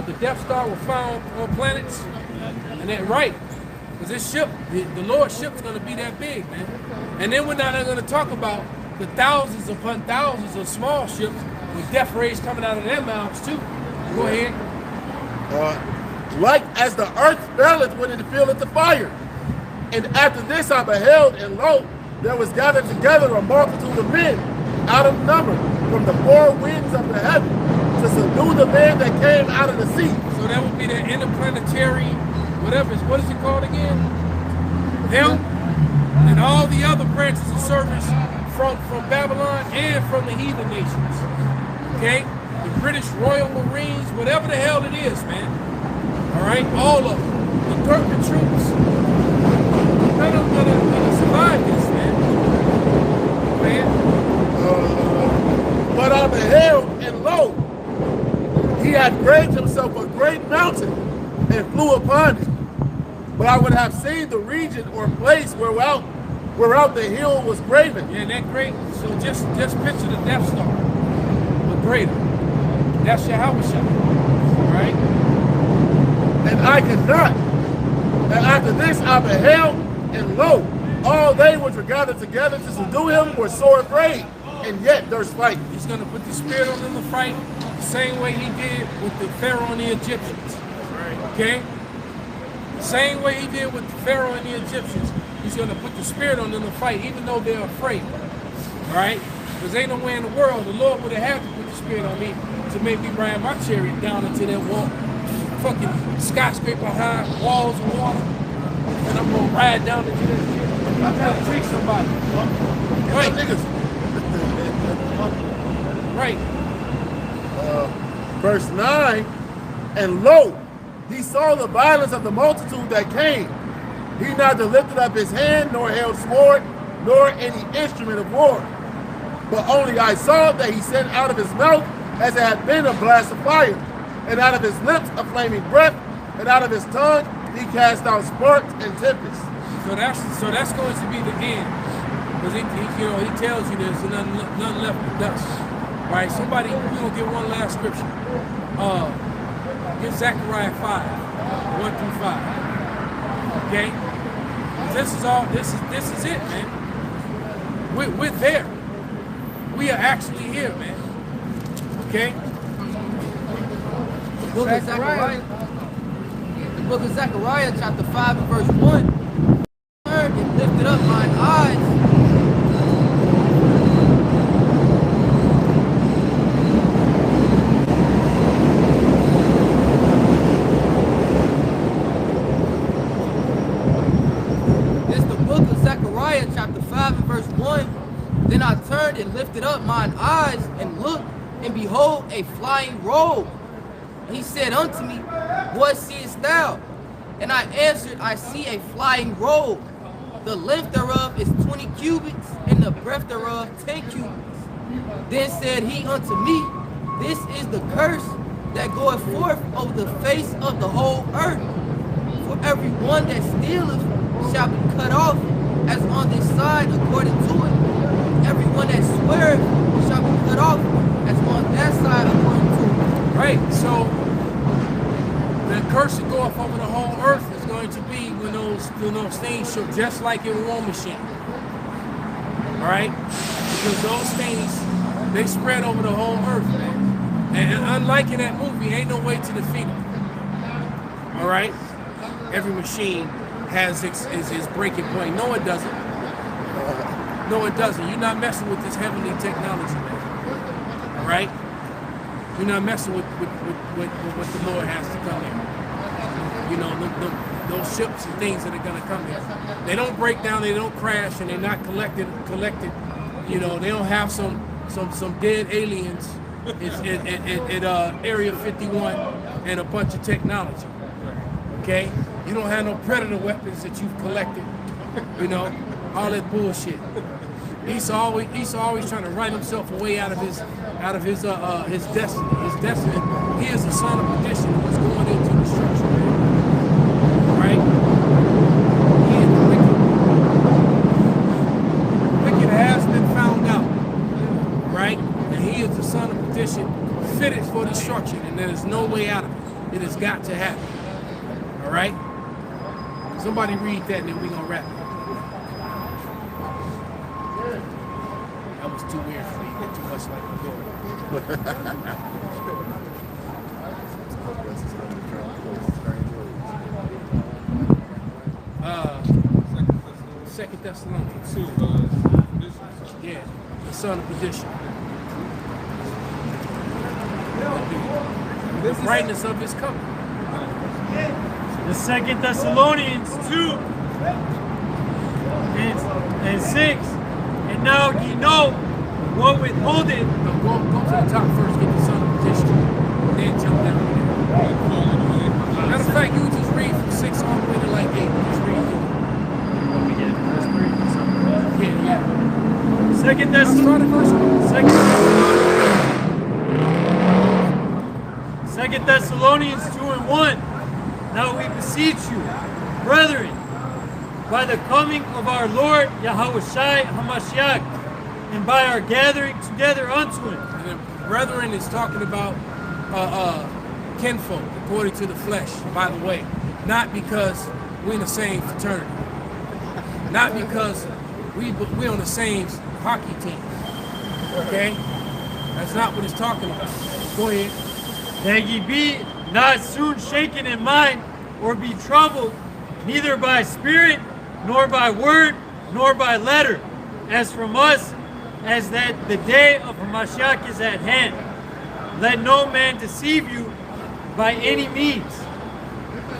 the Death Star was found on planets? And that right. Because this ship, the Lord's ship's gonna be that big, man. And then we're not gonna talk about the thousands upon thousands of small ships with death rays coming out of their mouths too. Go ahead. Like as the earth faileth when it filleth the fire. And after this I beheld, and lo, there was gathered together a multitude of men out of number from the four winds of the heaven to subdue the man that came out of the sea. So that would be the interplanetary, whatever, what is it called again? Them and all the other branches of service from Babylon and from the heathen nations. Okay? The British Royal Marines, whatever the hell it is, man. All right? All of them. The Turkish troops. None of them gonna survive this, man. But I beheld, and lo, he had graved himself a great mountain and flew upon it. But I would have seen the region or place whereout the hill was graven. Yeah, that great. So just picture the Death Star, but greater. That's Yahweh, right? And I could not. And after this I beheld, and lo, all they which were gathered together to subdue him were sore afraid, and yet durst fight. He's going to put the spirit on them to fight the same way he did with the Pharaoh and the Egyptians. Okay? Same way he did with the Pharaoh and the Egyptians. He's going to put the spirit on them to fight, even though they're afraid. All right? Because ain't no way in the world the Lord would have had to put the spirit on me to make me ride my chariot down into that wall, fucking skyscraper high walls of water, and I'm going to ride down into that shit. I'm trying to trick somebody. Right. Right. Verse 9, and lo, he saw the violence of the multitude that came. He neither lifted up his hand, nor held sword, nor any instrument of war. But only I saw that he sent out of his mouth as it had been a blast of fire, and out of his lips a flaming breath, and out of his tongue he cast out sparks and tempests. So that's going to be the end, because he tells you there's none left but dust. Right? Somebody, we're gonna get one last scripture. Get Zechariah 5:1-5. Okay? This is it, man. We're there. We are actually here, man. Okay? The book of Zechariah, chapter 5 and verse 1. Turned and lifted up mine eyes. Chapter 5 and verse 1. Then I turned and lifted up mine eyes and looked, and behold, a flying robe. And he said unto me, what seest thou? And I answered, I see a flying robe. The length thereof is 20 cubits, and the breadth thereof 10 cubits. Then said he unto me, this is the curse that goeth forth over the face of the whole earth. For every one that stealeth shall be cut off, as on this side according to it. Everyone that sweareth shall be cut off, as on that side according to it. Right, so the curse that go off over the whole earth is going to be when those things show, just like in War Machine. All right? Because those things, they spread over the whole earth, man. And unlike in that movie, ain't no way to defeat them. All right? Every machine has its breaking point. No, it doesn't. No, it doesn't. You're not messing with this heavenly technology, man. All right? You're not messing with what the Lord has to come here. You know, those ships and things that are going to come here. They don't break down, they don't crash, and they're not collected. You know, they don't have some dead aliens at Area 51 and a bunch of technology. Okay? You don't have no predator weapons that you've collected. You know, all that bullshit. Esau always trying to write himself away out of his destiny. His destiny. He is the son of perdition who is going into destruction. Right? He is the wicked. Wicked has been found out. Right? And he is the son of perdition, fitted for destruction, and there is no way out of it. It has got to happen. All right? Somebody read that, and then we're gonna wrap it. That was too weird for me. Too much like the Lord. Second Thessalonians 2. Yeah, the son of perdition. The brightness of his coming. The Second Thessalonians 2 and 6. And now ye know what withholdeth. No, go to the top first, get the son of perdition, then jump down. Matter of fact, you just read from 6 all the way to like 8. Just read it. Yeah. Second Thessalonians. Second Thessalonians 2 and 1. Now we beseech you, brethren, by the coming of our Lord Yahushua HaMashiach, and by our gathering together unto him. And then brethren is talking about kinfolk, according to the flesh, by the way. Not because we're in the same fraternity. Not because we're on the same hockey team. Okay? That's not what it's talking about. Go ahead. That ye be not soon shaken in mind, or be troubled, neither by spirit, nor by word, nor by letter, as from us, as that the day of Mashiach is at hand. Let no man deceive you by any means,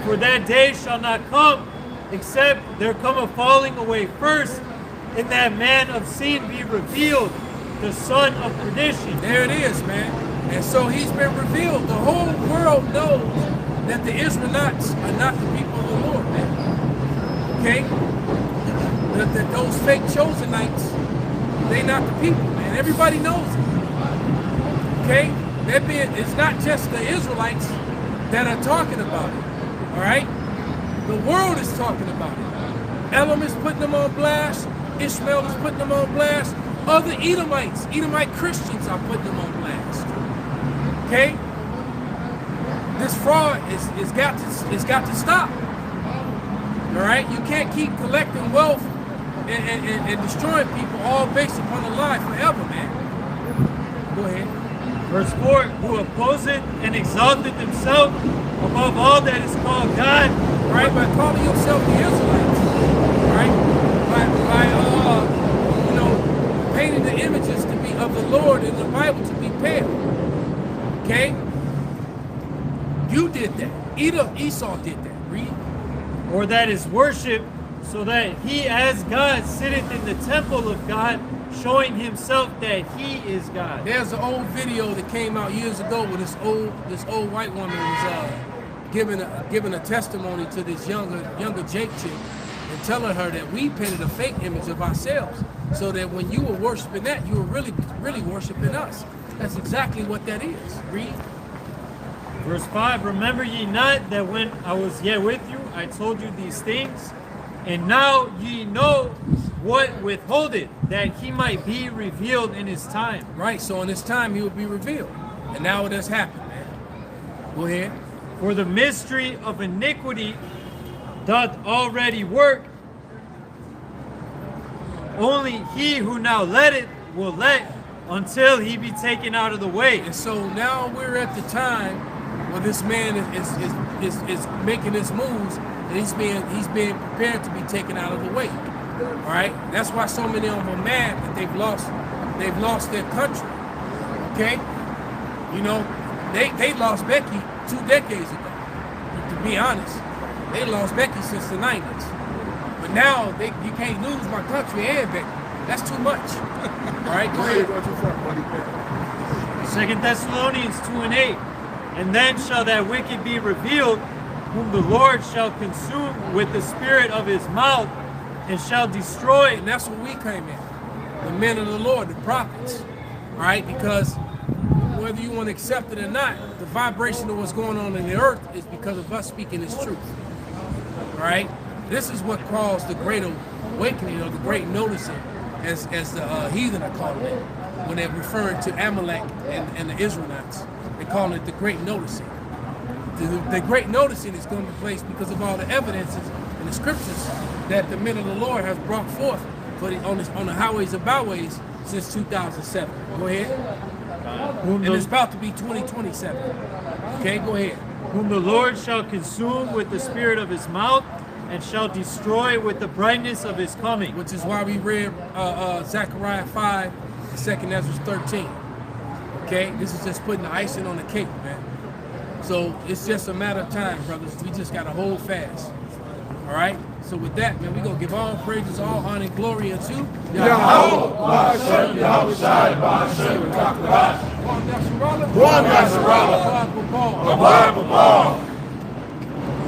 for that day shall not come, except there come a falling away first, and that man of sin be revealed, the son of perdition. There it is, man. And so he's been revealed. The whole world knows that the Israelites are not the people of the Lord, man. Okay? That those fake Chosenites, they not the people, man. Everybody knows it. Okay? It's not just the Israelites that are talking about it. All right? The world is talking about it. Elam is putting them on blast. Ishmael is putting them on blast. Other Edomites, Edomite Christians are putting them on blast. Okay? This fraud is got to stop. All right? You can't keep collecting wealth and destroying people all based upon a lie forever, man. Go ahead. Verse 4, who opposeth and exalted himself above all that is called God. Right? By calling yourself the Israelites. Right? By painting the images to be of the Lord in the Bible to be pale. Okay? You did that. Esau did that. Read. Or that is worship, so that he as God sitteth in the temple of God, showing himself that he is God. There's an old video that came out years ago where this old white woman was giving a testimony to this younger Jake chick and telling her that we painted a fake image of ourselves, so that when you were worshiping that, you were really worshiping us. That's exactly what that is. Read. Verse 5, remember ye not that when I was yet with you, I told you these things, and now ye know what withholdeth, that he might be revealed in his time. Right, so in his time he will be revealed. And now it has happened, man. Go ahead. For the mystery of iniquity doth already work. Only he who now letteth will let until he be taken out of the way. And so now we're at the time where this man is making his moves, and he's being prepared to be taken out of the way. All right, that's why so many of them are mad that they've lost their country. Okay, you know, they lost Becky 2 decades ago. To be honest, they lost Becky since the 90s. But now you can't lose my country and Becky. That's too much. All right, go ahead. 2 Thessalonians 2:8. And then shall that wicked be revealed, whom the Lord shall consume with the spirit of his mouth, and shall destroy. And that's what we came in. The men of the Lord, the prophets. All right, because whether you want to accept it or not, the vibration of what's going on in the earth is because of us speaking this truth. All right, this is what caused the great awakening, or the great noticing, as the heathen are calling it, when they're referring to Amalek and the Israelites. They call it the great noticing. The great noticing is going to be placed because of all the evidences in the scriptures that the men of the Lord have brought forth on the highways and byways since 2007. Go ahead. And it's about to be 2027. Okay, go ahead. Whom the Lord shall consume with the spirit of his mouth, and shall destroy with the brightness of his coming. Which is why we read Zechariah 5 and 2 Ezra 13. Okay, this is just putting the icing on the cake, man. So it's just a matter of time, brothers. We just got to hold fast. All right? So with that, man, we're going to give all praises, all honor, and glory unto Yahweh, Hashem, Yahushai, Hashem, Yahweh, Nasrallah,